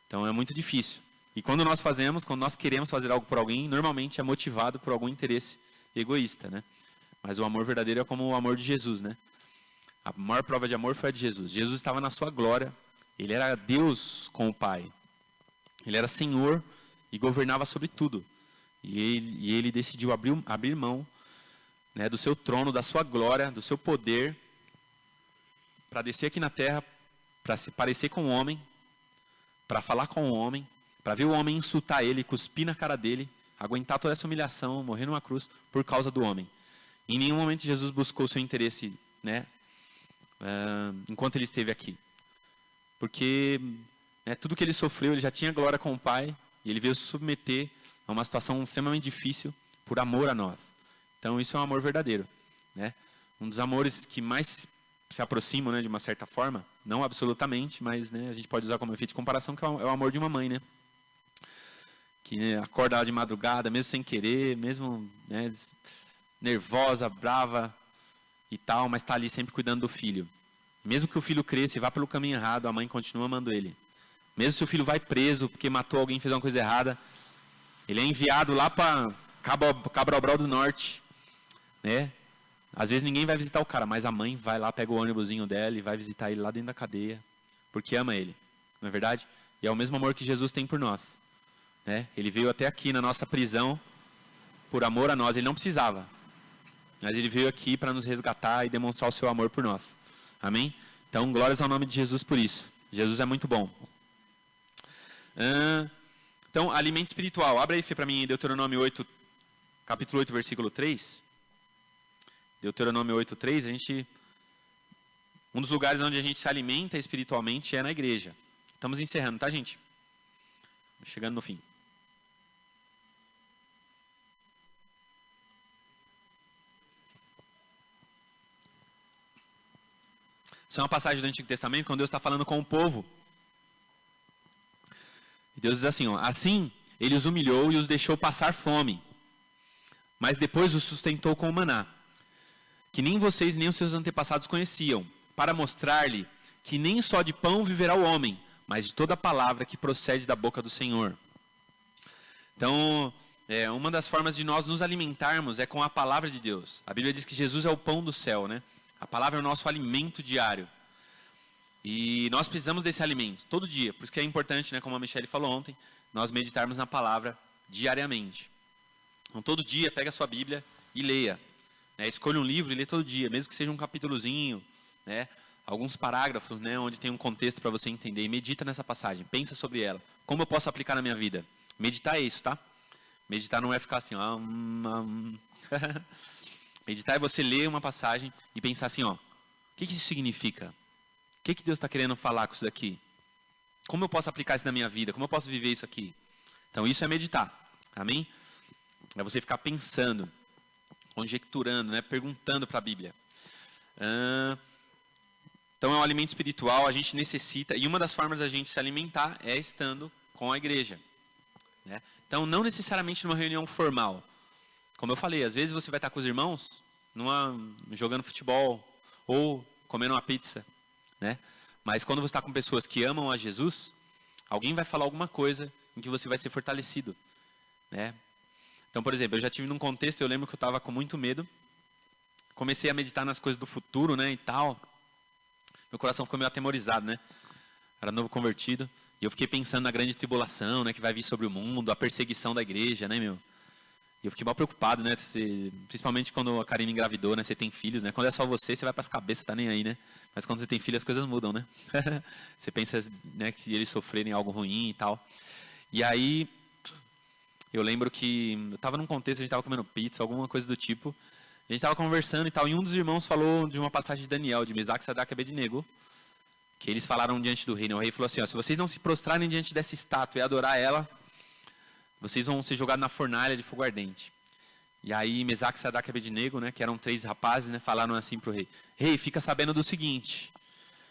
S1: Então é muito difícil. E quando nós fazemos, quando nós queremos fazer algo por alguém, normalmente é motivado por algum interesse egoísta, né? Mas o amor verdadeiro é como o amor de Jesus, né? A maior prova de amor foi a de Jesus. Jesus estava na sua glória. Ele era Deus com o Pai. Ele era Senhor e governava sobre tudo. E ele decidiu abrir mão, né, do seu trono, da sua glória, do seu poder, para descer aqui na terra, para se parecer com o homem, para falar com o homem, para ver o homem insultar ele, cuspir na cara dele, aguentar toda essa humilhação, morrer numa cruz por causa do homem. Em nenhum momento Jesus buscou o seu interesse, né, enquanto ele esteve aqui. Porque, né, tudo que ele sofreu, ele já tinha glória com o Pai, e ele veio se submeter a uma situação extremamente difícil por amor a nós. Então isso é um amor verdadeiro, né? Um dos amores que mais se aproximam, né, de uma certa forma, não absolutamente, mas, né, a gente pode usar como efeito de comparação, que é o amor de uma mãe, né? Que, né, acorda de madrugada, mesmo sem querer, mesmo, né, nervosa, brava e tal, mas está ali sempre cuidando do filho. Mesmo que o filho cresça e vá pelo caminho errado, a mãe continua amando ele. Mesmo se o filho vai preso porque matou alguém e fez uma coisa errada, Ele é enviado lá para Cabral do Norte, né? Às vezes ninguém vai visitar o cara, mas a mãe vai lá, pega o ônibusinho dela e vai visitar ele lá dentro da cadeia, porque ama ele, não é verdade? E é o mesmo amor que Jesus tem por nós, né? Ele veio até aqui na nossa prisão por amor a nós, ele não precisava, mas ele veio aqui para nos resgatar e demonstrar o seu amor por nós, amém? Então, glórias ao nome de Jesus por isso. Jesus é muito bom. Então, alimento espiritual. Abre aí para mim Deuteronômio 8, capítulo 8, versículo 3. Deuteronômio 8, 3. Um dos lugares onde a gente se alimenta espiritualmente é na igreja. Estamos encerrando, tá, gente? Chegando no fim. Isso é uma passagem do Antigo Testamento, quando Deus está falando com o povo. E Deus diz assim, ó, assim ele os humilhou e os deixou passar fome, mas depois os sustentou com o maná, que nem vocês nem os seus antepassados conheciam, para mostrar-lhe que nem só de pão viverá o homem, mas de toda palavra que procede da boca do Senhor. Então, uma das formas de nós nos alimentarmos é com a palavra de Deus. A Bíblia diz que Jesus é o pão do céu, né? A palavra é o nosso alimento diário. E nós precisamos desse alimento todo dia. Por isso que é importante, né, como a Michelle falou ontem, nós meditarmos na palavra diariamente. Então, todo dia, pega a sua Bíblia e leia. Né? Escolha um livro e lê todo dia, mesmo que seja um capítulozinho, né? Alguns parágrafos, né, onde tem um contexto para você entender. E medita nessa passagem, pensa sobre ela. Como eu posso aplicar na minha vida? Meditar é isso, tá? Meditar não é ficar assim, ó. Meditar é você ler uma passagem e pensar assim, ó. O que isso significa? O que Deus está querendo falar com isso daqui? Como eu posso aplicar isso na minha vida? Como eu posso viver isso aqui? Então, isso é meditar. Amém? É você ficar pensando, conjecturando, né? Perguntando para a Bíblia. Então, é um alimento espiritual, a gente necessita. E uma das formas da gente se alimentar é estando com a igreja. Né? Então, não necessariamente numa reunião formal. Como eu falei, às vezes você vai estar com os irmãos jogando futebol ou comendo uma pizza. Né? Mas quando você está com pessoas que amam a Jesus, alguém vai falar alguma coisa em que você vai ser fortalecido. Né? Então, por exemplo, eu já tive num contexto, eu lembro que eu estava com muito medo, comecei a meditar nas coisas do futuro, né, e tal, meu coração ficou meio atemorizado, né, era novo convertido, e eu fiquei pensando na grande tribulação, né, que vai vir sobre o mundo, a perseguição da igreja, né, meu. E eu fiquei mal preocupado, né, principalmente quando a Karine engravidou, né, você tem filhos, né, quando é só você vai para as cabeças, tá nem aí, né, mas quando você tem filho as coisas mudam, né, você pensa, né, que eles sofrerem algo ruim e tal, e aí eu lembro que eu estava num contexto, a gente estava comendo pizza, alguma coisa do tipo, a gente estava conversando e tal, e um dos irmãos falou de uma passagem de Daniel, de Mesaque, Sadraque e Abednego, que eles falaram diante do rei, né, o rei falou assim, ó, se vocês não se prostrarem diante dessa estátua e adorar ela, vocês vão ser jogados na fornalha de fogo ardente. E aí Mesaque, Sadraque e Abednego, né, que eram 3 rapazes, né, falaram assim para o rei, rei, fica sabendo do seguinte,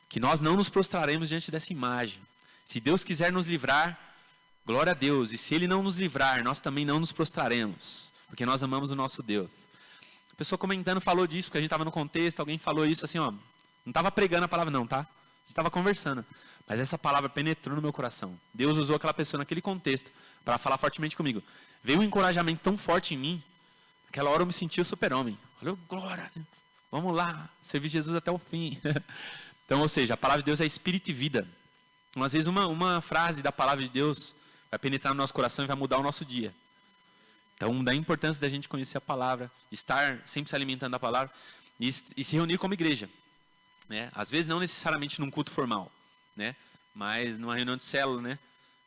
S1: que nós não nos prostraremos diante dessa imagem, se Deus quiser nos livrar, glória a Deus, e se Ele não nos livrar, nós também não nos prostraremos, porque nós amamos o nosso Deus. A pessoa comentando falou disso, porque a gente estava no contexto, alguém falou isso assim, ó, não estava pregando a palavra não, tá? A gente estava conversando, mas essa palavra penetrou no meu coração. Deus usou aquela pessoa naquele contexto para falar fortemente comigo. Veio um encorajamento tão forte em mim, naquela hora eu me senti o super-homem. Falei, glória, vamos lá, servir Jesus até o fim. Então, ou seja, a palavra de Deus é espírito e vida. Então, às vezes uma frase da palavra de Deus vai penetrar no nosso coração e vai mudar o nosso dia. Então, da importância da gente conhecer a palavra, estar sempre se alimentando da palavra e se reunir como igreja. Né? Às vezes, não necessariamente num culto formal, né? Mas numa reunião de célula, né?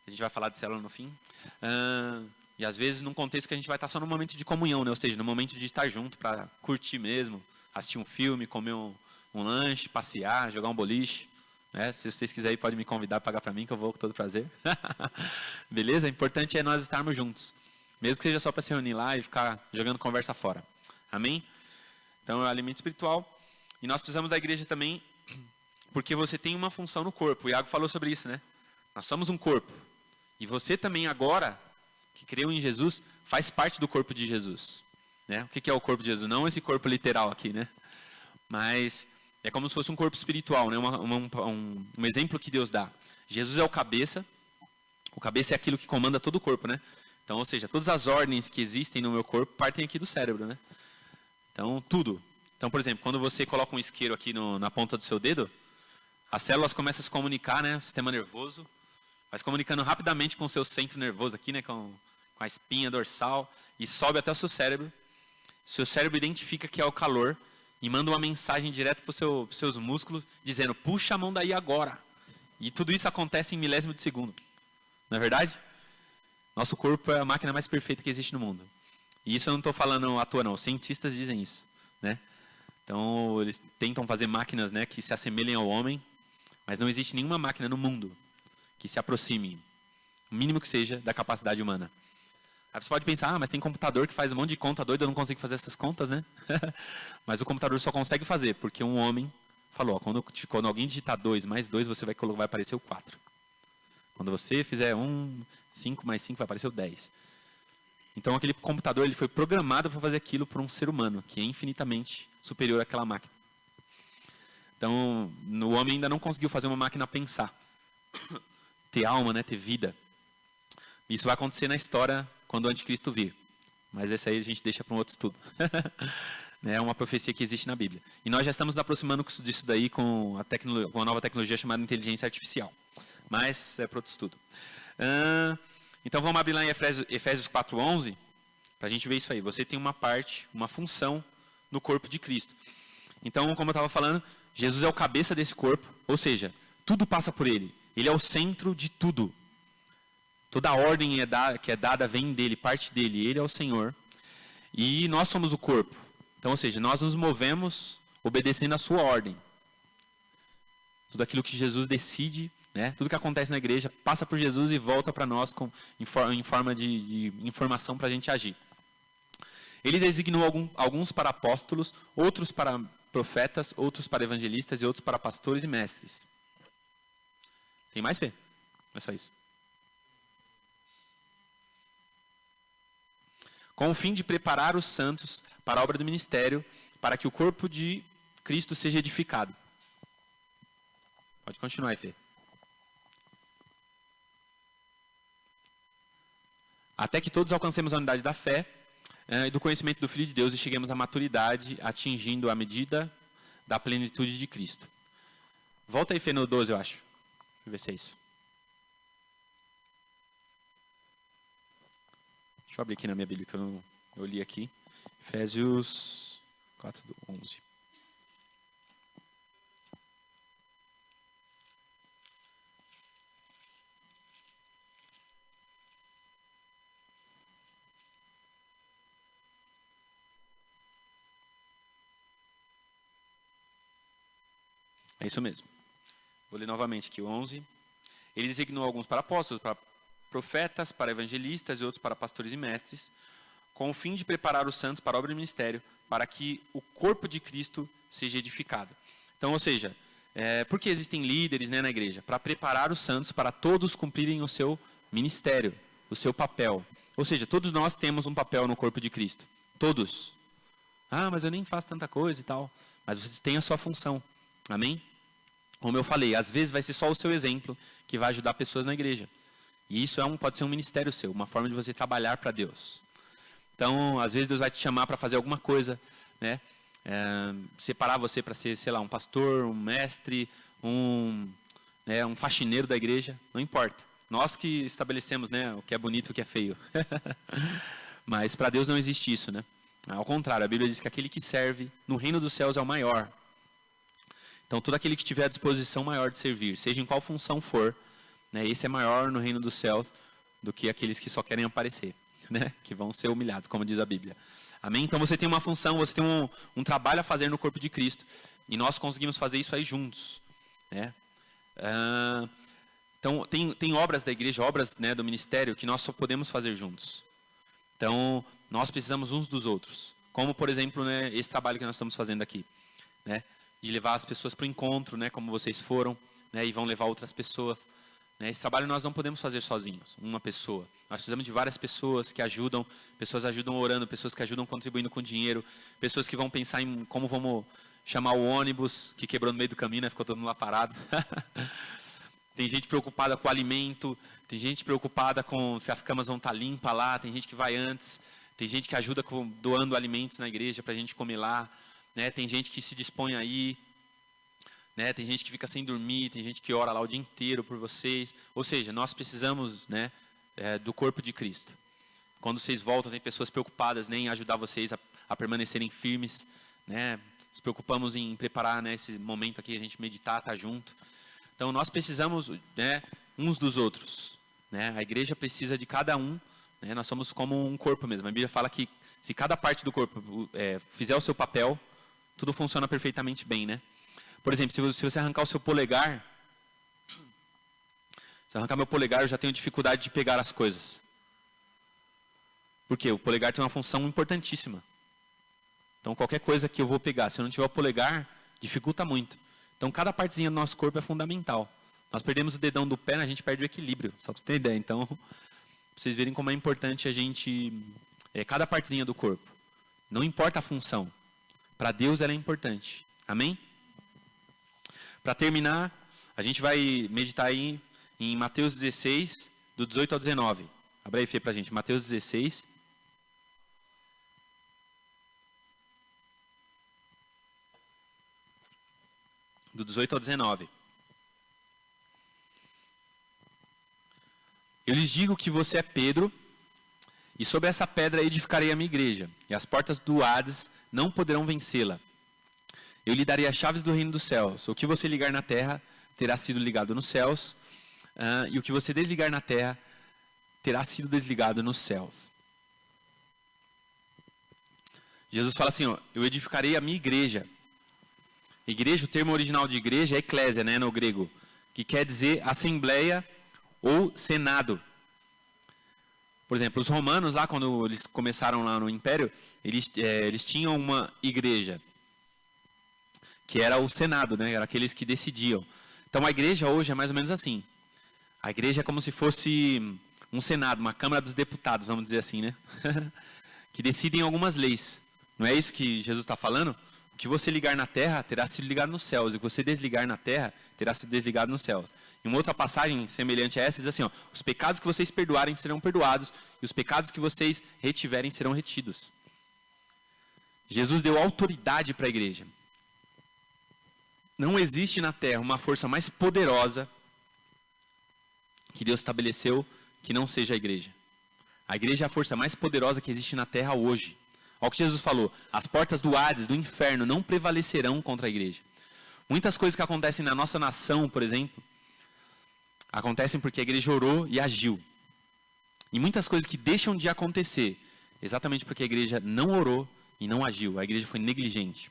S1: A gente vai falar de célula no fim. E às vezes num contexto que a gente vai estar só no momento de comunhão, né? Ou seja, no momento de estar junto para curtir mesmo, assistir um filme, comer um lanche, passear, jogar um boliche. Né? Se vocês quiserem, podem me convidar, pagar para mim, que eu vou com todo prazer. Beleza? O importante é nós estarmos juntos. Mesmo que seja só para se reunir lá e ficar jogando conversa fora. Amém? Então, é o alimento espiritual. E nós precisamos da igreja também, porque você tem uma função no corpo. O Iago falou sobre isso, né? Nós somos um corpo. E você também agora, que creu em Jesus, faz parte do corpo de Jesus. Né? O que é o corpo de Jesus? Não esse corpo literal aqui, né? Mas é como se fosse um corpo espiritual, né? Um exemplo que Deus dá. Jesus é o cabeça. O cabeça é aquilo que comanda todo o corpo, né? Então, ou seja, todas as ordens que existem no meu corpo partem aqui do cérebro, né? Então, tudo. Então, por exemplo, quando você coloca um isqueiro aqui na ponta do seu dedo, as células começam a se comunicar, né? O sistema nervoso vai se comunicando rapidamente com o seu centro nervoso aqui, né? Com a espinha dorsal e sobe até o seu cérebro. Seu cérebro identifica que é o calor e manda uma mensagem direto para os seus músculos, dizendo, puxa a mão daí agora. E tudo isso acontece em milésimo de segundo. Não é verdade? Nosso corpo é a máquina mais perfeita que existe no mundo. E isso eu não estou falando à toa, não. Os cientistas dizem isso, né? Então, eles tentam fazer máquinas, né, que se assemelhem ao homem, mas não existe nenhuma máquina no mundo que se aproxime, o mínimo que seja, da capacidade humana. Aí você pode pensar, mas tem computador que faz um monte de conta doida, eu não consigo fazer essas contas, né? Mas o computador só consegue fazer, porque um homem falou, ó, quando alguém digitar 2 mais 2, vai aparecer o 4. Quando você fizer 5 mais 5, vai aparecer o 10. Então aquele computador ele foi programado para fazer aquilo por um ser humano, que é infinitamente superior àquela máquina. Então, o homem ainda não conseguiu fazer uma máquina pensar, ter alma, né, ter vida. Isso vai acontecer na história quando o anticristo vir. Mas esse aí a gente deixa para um outro estudo. É uma profecia que existe na Bíblia. E nós já estamos nos aproximando disso daí com a nova tecnologia chamada inteligência artificial. Mas é para outro estudo. Então vamos abrir lá em Efésios 4:11, para a gente ver isso aí. Você tem uma parte, uma função no corpo de Cristo. Então, como eu estava falando, Jesus é o cabeça desse corpo, ou seja, tudo passa por ele. Ele é o centro de tudo. Toda a ordem que é dada vem dele, parte dele. Ele é o Senhor. E nós somos o corpo. Então, ou seja, nós nos movemos obedecendo a sua ordem. Tudo aquilo que Jesus decide, né? Tudo que acontece na igreja passa por Jesus e volta para nós em forma de informação para a gente agir. Ele designou alguns para apóstolos, outros para profetas, outros para evangelistas e outros para pastores e mestres. Tem mais, Fê? Não é só isso. Com o fim de preparar os santos para a obra do ministério, para que o corpo de Cristo seja edificado. Pode continuar aí, Fê. Até que todos alcancemos a unidade da fé e do conhecimento do Filho de Deus e cheguemos à maturidade, atingindo a medida da plenitude de Cristo. Volta aí, Fê, no 12, eu acho. Deixa eu ver se é isso. Deixa eu abrir aqui na minha Bíblia, que eu li aqui. Efésios 4:11. É isso mesmo. Vou ler novamente aqui o 11. Ele designou alguns para apóstolos, para profetas, para evangelistas e outros para pastores e mestres, com o fim de preparar os santos para a obra do ministério, para que o corpo de Cristo seja edificado. Então, ou seja, por que existem líderes, né, na igreja? Para preparar os santos para todos cumprirem o seu ministério, o seu papel. Ou seja, todos nós temos um papel no corpo de Cristo. Todos. Ah, mas eu nem faço tanta coisa e tal. Mas você tem a sua função. Amém? Como eu falei, às vezes vai ser só o seu exemplo que vai ajudar pessoas na igreja. E isso pode ser um ministério seu, uma forma de você trabalhar para Deus. Então, às vezes Deus vai te chamar para fazer alguma coisa, né? Separar você para ser, sei lá, um pastor, um mestre, um faxineiro da igreja, não importa. Nós que estabelecemos, né, o que é bonito e o que é feio. Mas para Deus não existe isso, né? Ao contrário, a Bíblia diz que aquele que serve no reino dos céus é o maior. Então, todo aquele que tiver a disposição maior de servir, seja em qual função for, né, esse é maior no reino dos céus do que aqueles que só querem aparecer, né, que vão ser humilhados, como diz a Bíblia. Amém? Então, você tem uma função, você tem um trabalho a fazer no corpo de Cristo. E nós conseguimos fazer isso aí juntos. Né? Então, tem obras da igreja, obras, né, do ministério, que nós só podemos fazer juntos. Então, nós precisamos uns dos outros. Como, por exemplo, né, esse trabalho que nós estamos fazendo aqui. Né? De levar as pessoas para o encontro, né, como vocês foram, né, e vão levar outras pessoas. Né? Esse trabalho nós não podemos fazer sozinhos, uma pessoa. Nós precisamos de várias pessoas que ajudam, pessoas ajudam orando, pessoas que ajudam contribuindo com dinheiro, pessoas que vão pensar em como vamos chamar o ônibus que quebrou no meio do caminho, né, ficou todo mundo lá parado. tem gente preocupada com o alimento, tem gente preocupada com se as camas vão estar limpas lá, tem gente que vai antes, tem gente que ajuda doando alimentos na igreja para a gente comer lá, né? Tem gente que se dispõe a ir, né? Tem gente que fica sem dormir, tem gente que ora lá o dia inteiro por vocês. Ou seja, nós precisamos, né, do corpo de Cristo. Quando vocês voltam, tem pessoas preocupadas, né, em ajudar vocês a permanecerem firmes, né? Nos preocupamos em preparar, né, esse momento aqui, a gente meditar, estar junto. Então, nós precisamos, né, uns dos outros, né? A igreja precisa de cada um, né? Nós somos como um corpo mesmo. A Bíblia fala que se cada parte do corpo fizer o seu papel, tudo funciona perfeitamente bem, né? Por exemplo, se você arrancar o seu polegar, se eu arrancar meu polegar, eu já tenho dificuldade de pegar as coisas. Por quê? O polegar tem uma função importantíssima. Então, qualquer coisa que eu vou pegar, se eu não tiver o polegar, dificulta muito. Então, cada partezinha do nosso corpo é fundamental. Nós perdemos o dedão do pé, a gente perde o equilíbrio, só para você ter ideia. Então, para vocês verem como é importante a gente... cada partezinha do corpo. Não importa a função. Para Deus ela é importante. Amém? Para terminar, a gente vai meditar aí em Mateus 16, do 18 ao 19. Abre aí, Fê, para a gente. Mateus 16... do 18 ao 19. Eu lhes digo que você é Pedro, e sobre essa pedra edificarei a minha igreja, e as portas do Hades não poderão vencê-la. Eu lhe darei as chaves do reino dos céus. O que você ligar na terra terá sido ligado nos céus, e o que você desligar na terra terá sido desligado nos céus. Jesus fala assim, ó, eu edificarei a minha igreja. Igreja, o termo original de igreja é eclésia, né, no grego, que quer dizer assembleia ou senado. Por exemplo, os romanos lá, quando eles começaram lá no Império, eles tinham uma igreja, que era o senado, né, era aqueles que decidiam. Então a igreja hoje é mais ou menos assim. A igreja é como se fosse um senado, uma Câmara dos Deputados, vamos dizer assim, né? Que decidem algumas leis. Não é isso que Jesus está falando? O que você ligar na terra terá sido ligado nos céus, e o que você desligar na terra terá sido desligado nos céus. Em uma outra passagem semelhante a essa, diz assim, ó, os pecados que vocês perdoarem serão perdoados, e os pecados que vocês retiverem serão retidos. Jesus deu autoridade para a igreja. Não existe na terra uma força mais poderosa que Deus estabeleceu que não seja a igreja. A igreja é a força mais poderosa que existe na terra hoje. Olha o que Jesus falou, as portas do Hades, do inferno, não prevalecerão contra a igreja. Muitas coisas que acontecem na nossa nação, por exemplo, acontecem porque a igreja orou e agiu. E muitas coisas que deixam de acontecer, exatamente porque a igreja não orou e não agiu. A igreja foi negligente.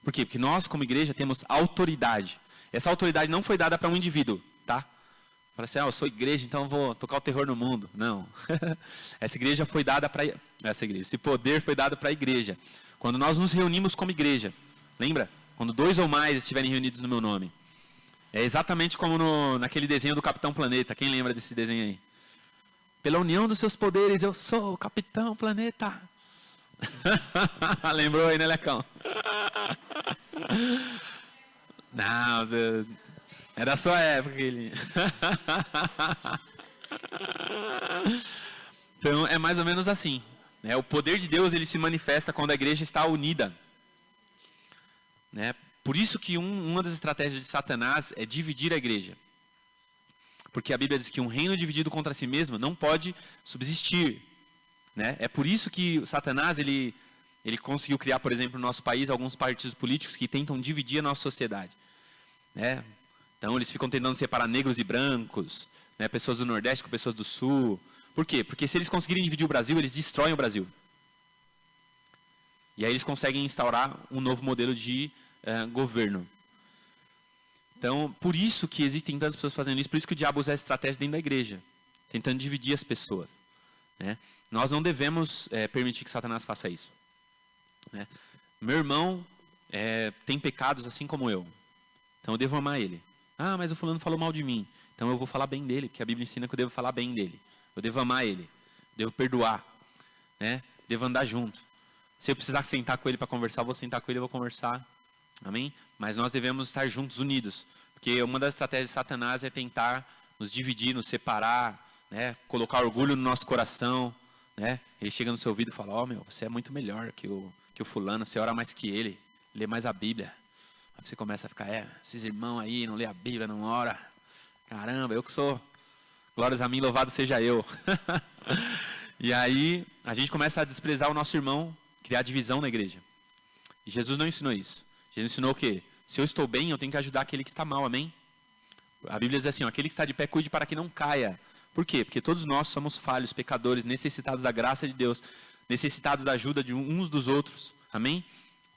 S1: Por quê? Porque nós, como igreja, temos autoridade. Essa autoridade não foi dada para um indivíduo, tá? Para assim, eu sou igreja, então eu vou tocar o terror no mundo. Não. Essa igreja foi dada para... Esse poder foi dado para a igreja. Quando nós nos reunimos como igreja, lembra? Quando 2 ou mais estiverem reunidos no meu nome. É exatamente como naquele desenho do Capitão Planeta. Quem lembra desse desenho aí? Pela união dos seus poderes, eu sou o Capitão Planeta. Lembrou aí, né, Lecão? Não, era a sua época, ele. Então, é mais ou menos assim. Né? O poder de Deus, ele se manifesta quando a igreja está unida. Né? Por isso que uma das estratégias de Satanás é dividir a igreja. Porque a Bíblia diz que um reino dividido contra si mesmo não pode subsistir. Né? É por isso que Satanás, ele conseguiu criar, por exemplo, no nosso país, alguns partidos políticos que tentam dividir a nossa sociedade. Né? Então, eles ficam tentando separar negros e brancos, né? Pessoas do Nordeste com pessoas do Sul. Por quê? Porque se eles conseguirem dividir o Brasil, eles destroem o Brasil. E aí eles conseguem instaurar um novo modelo de governo. Então, por isso que existem tantas pessoas fazendo isso, por isso que o diabo usa essa estratégia dentro da igreja, tentando dividir as pessoas. Né? Nós não devemos permitir que Satanás faça isso. Né? Meu irmão tem pecados assim como eu, então eu devo amar ele. Ah, mas o fulano falou mal de mim, então eu vou falar bem dele, porque a Bíblia ensina que eu devo falar bem dele. Eu devo amar ele, devo perdoar, né? Devo andar junto. Se eu precisar sentar com ele para conversar, eu vou sentar com ele e vou conversar. Amém? Mas nós devemos estar juntos, unidos. Porque uma das estratégias de Satanás é tentar nos dividir, nos separar, né? Colocar orgulho no nosso coração, né? Ele chega no seu ouvido e fala, ó, meu, você é muito melhor que o fulano, você ora mais que ele, lê mais a Bíblia. Aí você começa a ficar, esses irmãos aí, não lê a Bíblia, não ora. Caramba, eu que sou. Glórias a mim, louvado seja eu. E aí, a gente começa a desprezar o nosso irmão, criar divisão na igreja. E Jesus não ensinou isso. Jesus ensinou o quê? Se eu estou bem, eu tenho que ajudar aquele que está mal, amém? A Bíblia diz assim, ó, aquele que está de pé, cuide para que não caia. Por quê? Porque todos nós somos falhos, pecadores, necessitados da graça de Deus, necessitados da ajuda de uns dos outros, amém?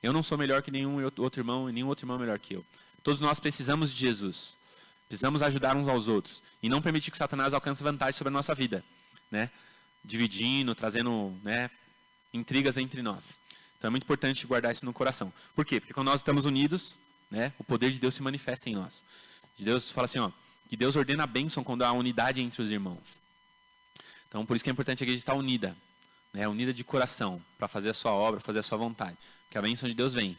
S1: Eu não sou melhor que nenhum outro irmão, e nenhum outro irmão é melhor que eu. Todos nós precisamos de Jesus. Precisamos ajudar uns aos outros. E não permitir que Satanás alcance vantagem sobre a nossa vida, né? Dividindo, trazendo, né, intrigas entre nós. Então é muito importante guardar isso no coração. Por quê? Porque quando nós estamos unidos, né, o poder de Deus se manifesta em nós. Deus fala assim, ó, que Deus ordena a bênção quando há unidade entre os irmãos. Então por isso que é importante a igreja estar unida, né, unida de coração, para fazer a sua obra, fazer a sua vontade. Que a bênção de Deus vem.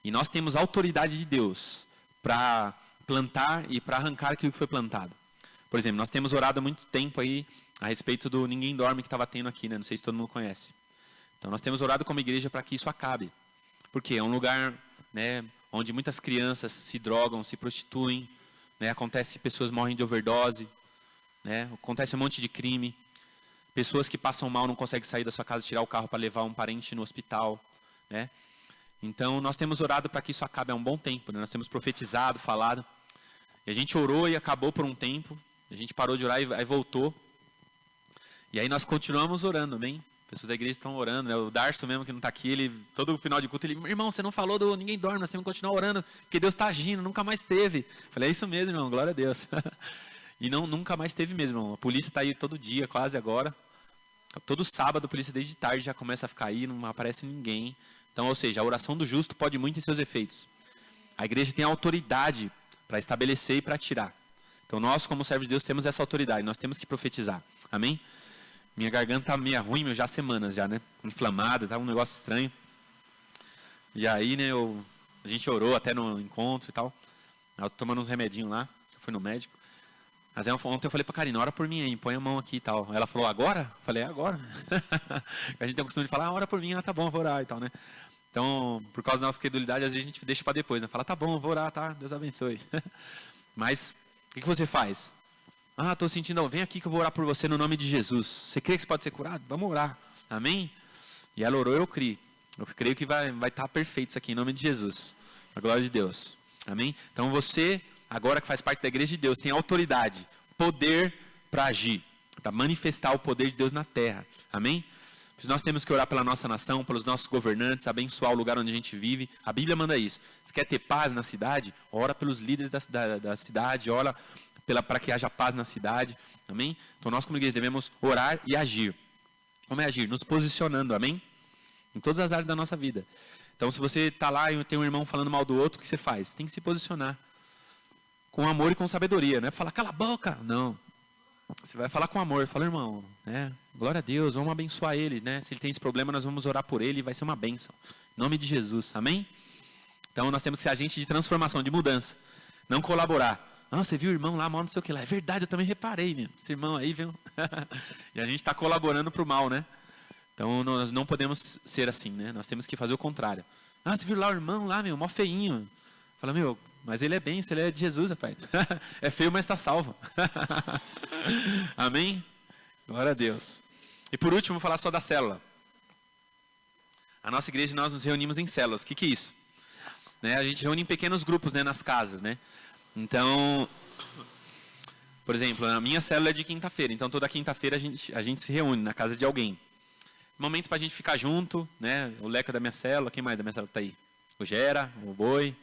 S1: E nós temos a autoridade de Deus para plantar e para arrancar aquilo que foi plantado. Por exemplo, nós temos orado há muito tempo aí a respeito do Ninguém Dorme que estava tendo aqui, né? Não sei se todo mundo conhece. Então nós temos orado como igreja para que isso acabe. Porque é um lugar, né, onde muitas crianças se drogam, se prostituem, né? Acontece pessoas morrem de overdose, né? Acontece um monte de crime. Pessoas que passam mal não conseguem sair da sua casa, tirar o carro para levar um parente no hospital, né? Então nós temos orado para que isso acabe há um bom tempo, né? Nós temos profetizado, falado. E a gente orou e acabou por um tempo. A gente parou de orar e aí voltou. E aí nós continuamos orando, amém? Pessoas da igreja estão orando, né? O Darcio mesmo que não está aqui, ele, todo final de culto, ele, irmão, você não falou do Ninguém Dorme, nós temos que continuar orando, porque Deus está agindo, nunca mais teve. Eu falei, é isso mesmo, irmão, glória a Deus. E não, nunca mais teve mesmo, irmão. A polícia está aí todo dia, quase agora. Todo sábado a polícia desde tarde já começa a ficar aí, não aparece ninguém. Então, ou seja, a oração do justo pode muito em seus efeitos. A igreja tem a autoridade para estabelecer e para tirar. Então nós, como servos de Deus, temos essa autoridade, nós temos que profetizar. Amém? Minha garganta tá meio ruim, já há semanas já, né? Inflamada, tá um negócio estranho. E aí, né, a gente orou até no encontro e tal. Eu tô tomando uns remedinhos lá, eu fui no médico. Mas aí, ontem eu falei pra Karina, ora por mim aí, põe a mão aqui e tal. Ela falou, agora? Eu falei, agora. A gente tem o costume de falar, ora por mim, ela tá bom, eu vou orar e tal, né? Então, por causa da nossa credulidade, às vezes a gente deixa para depois, né? Fala, tá bom, eu vou orar, tá? Deus abençoe. Mas, o que você faz? Ah, estou sentindo, vem aqui que eu vou orar por você no nome de Jesus. Você crê que você pode ser curado? Vamos orar. Amém? E ela orou, eu creio. Eu creio que vai estar perfeito isso aqui, em nome de Jesus. A glória de Deus. Amém? Então você, agora que faz parte da igreja de Deus, tem autoridade, poder para agir, para manifestar o poder de Deus na terra. Amém? Nós temos que orar pela nossa nação, pelos nossos governantes, abençoar o lugar onde a gente vive. A Bíblia manda isso. Você quer ter paz na cidade? Ora pelos líderes da cidade, ora para que haja paz na cidade. Amém? Então nós como igreja devemos orar e agir. Como é agir? Nos posicionando, amém? Em todas as áreas da nossa vida. Então se você está lá e tem um irmão falando mal do outro, o que você faz? Você tem que se posicionar. Com amor e com sabedoria. Não é falar, cala a boca. Não. Você vai falar com amor, fala, irmão, né? Glória a Deus, vamos abençoar ele, né? Se ele tem esse problema, nós vamos orar por ele e vai ser uma bênção. Em nome de Jesus, amém? Então nós temos que ser agente de transformação, de mudança. Não colaborar. Ah, você viu o irmão lá, mal não sei o que lá. É verdade, eu também reparei, meu. Esse irmão aí, viu? E a gente está colaborando para o mal, né? Então nós não podemos ser assim, né? Nós temos que fazer o contrário. Ah, você viu lá o irmão lá, meu, mó feinho. Fala, meu, mas ele é bem, ele é de Jesus, rapaz. É feio, mas está salvo. Amém? Glória a Deus. E por último, vou falar só da célula. A nossa igreja, nós nos reunimos em células. O que é isso? Né, a gente reúne em pequenos grupos, né, nas casas, né? Então, por exemplo, a minha célula é de quinta-feira. Então, toda quinta-feira a gente se reúne na casa de alguém. Momento para a gente ficar junto, né? O Leca da minha célula, quem mais da minha célula está aí? O Gera, o Boi.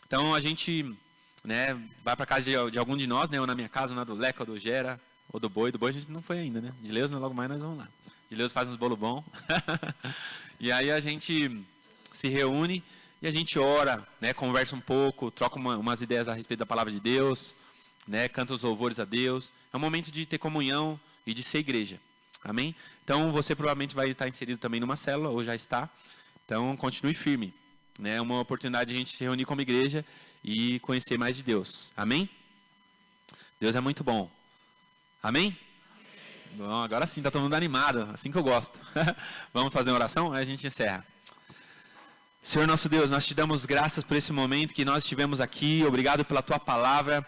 S1: Então, a gente, né, vai para casa de algum de nós, né? Ou na minha casa, ou na do Leca, ou do Gera, ou do Boi. Do Boi a gente não foi ainda, né? De Leus, logo mais nós vamos lá. De Leus faz uns bolos bons. E aí a gente se reúne e a gente ora, né? Conversa um pouco, troca umas ideias a respeito da palavra de Deus, né? Canta os louvores a Deus. É um momento de ter comunhão e de ser igreja. Amém? Então, você provavelmente vai estar inserido também numa célula, ou já está. Então, continue firme. É uma oportunidade de a gente se reunir como igreja e conhecer mais de Deus. Amém? Deus é muito bom. Amém? Bom, agora sim, está todo mundo animado, assim que eu gosto. Vamos fazer uma oração? Aí a gente encerra. Senhor nosso Deus, nós te damos graças por esse momento que nós estivemos aqui. Obrigado pela tua palavra.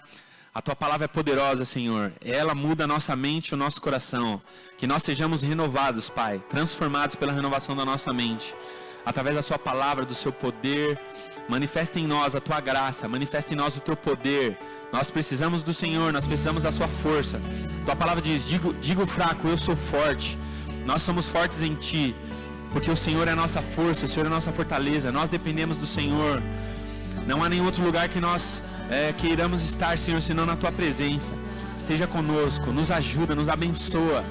S1: A tua palavra é poderosa, Senhor. Ela muda a nossa mente e o nosso coração. Que nós sejamos renovados, Pai, transformados pela renovação da nossa mente. Através da sua palavra, do seu poder. Manifesta em nós a tua graça, manifesta em nós o teu poder. Nós precisamos do Senhor, nós precisamos da sua força. Tua palavra diz, digo fraco, eu sou forte. Nós somos fortes em ti, porque o Senhor é a nossa força, o Senhor é a nossa fortaleza. Nós dependemos do Senhor. Não há nenhum outro lugar que nós queiramos estar, Senhor, senão na tua presença. Esteja conosco, nos ajuda, nos abençoa.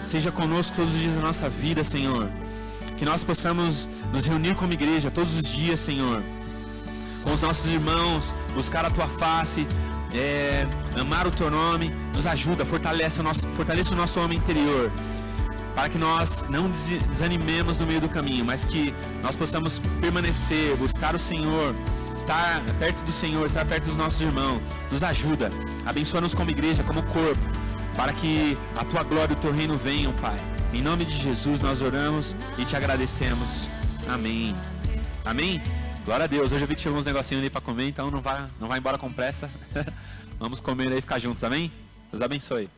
S1: Seja conosco todos os dias da nossa vida, Senhor. Que nós possamos nos reunir como igreja todos os dias, Senhor, com os nossos irmãos, buscar a tua face, amar o teu nome. Nos ajuda, fortalece o nosso homem interior, para que nós não desanimemos no meio do caminho, mas que nós possamos permanecer, buscar o Senhor, estar perto do Senhor, estar perto dos nossos irmãos. Nos ajuda, abençoa-nos como igreja, como corpo, para que a tua glória e o teu reino venham, Pai. Em nome de Jesus nós oramos e te agradecemos. Amém. Amém? Glória a Deus. Hoje eu vi que tinha alguns negocinhos ali para comer, então não vai embora com pressa. Vamos comer aí e ficar juntos, amém? Deus abençoe.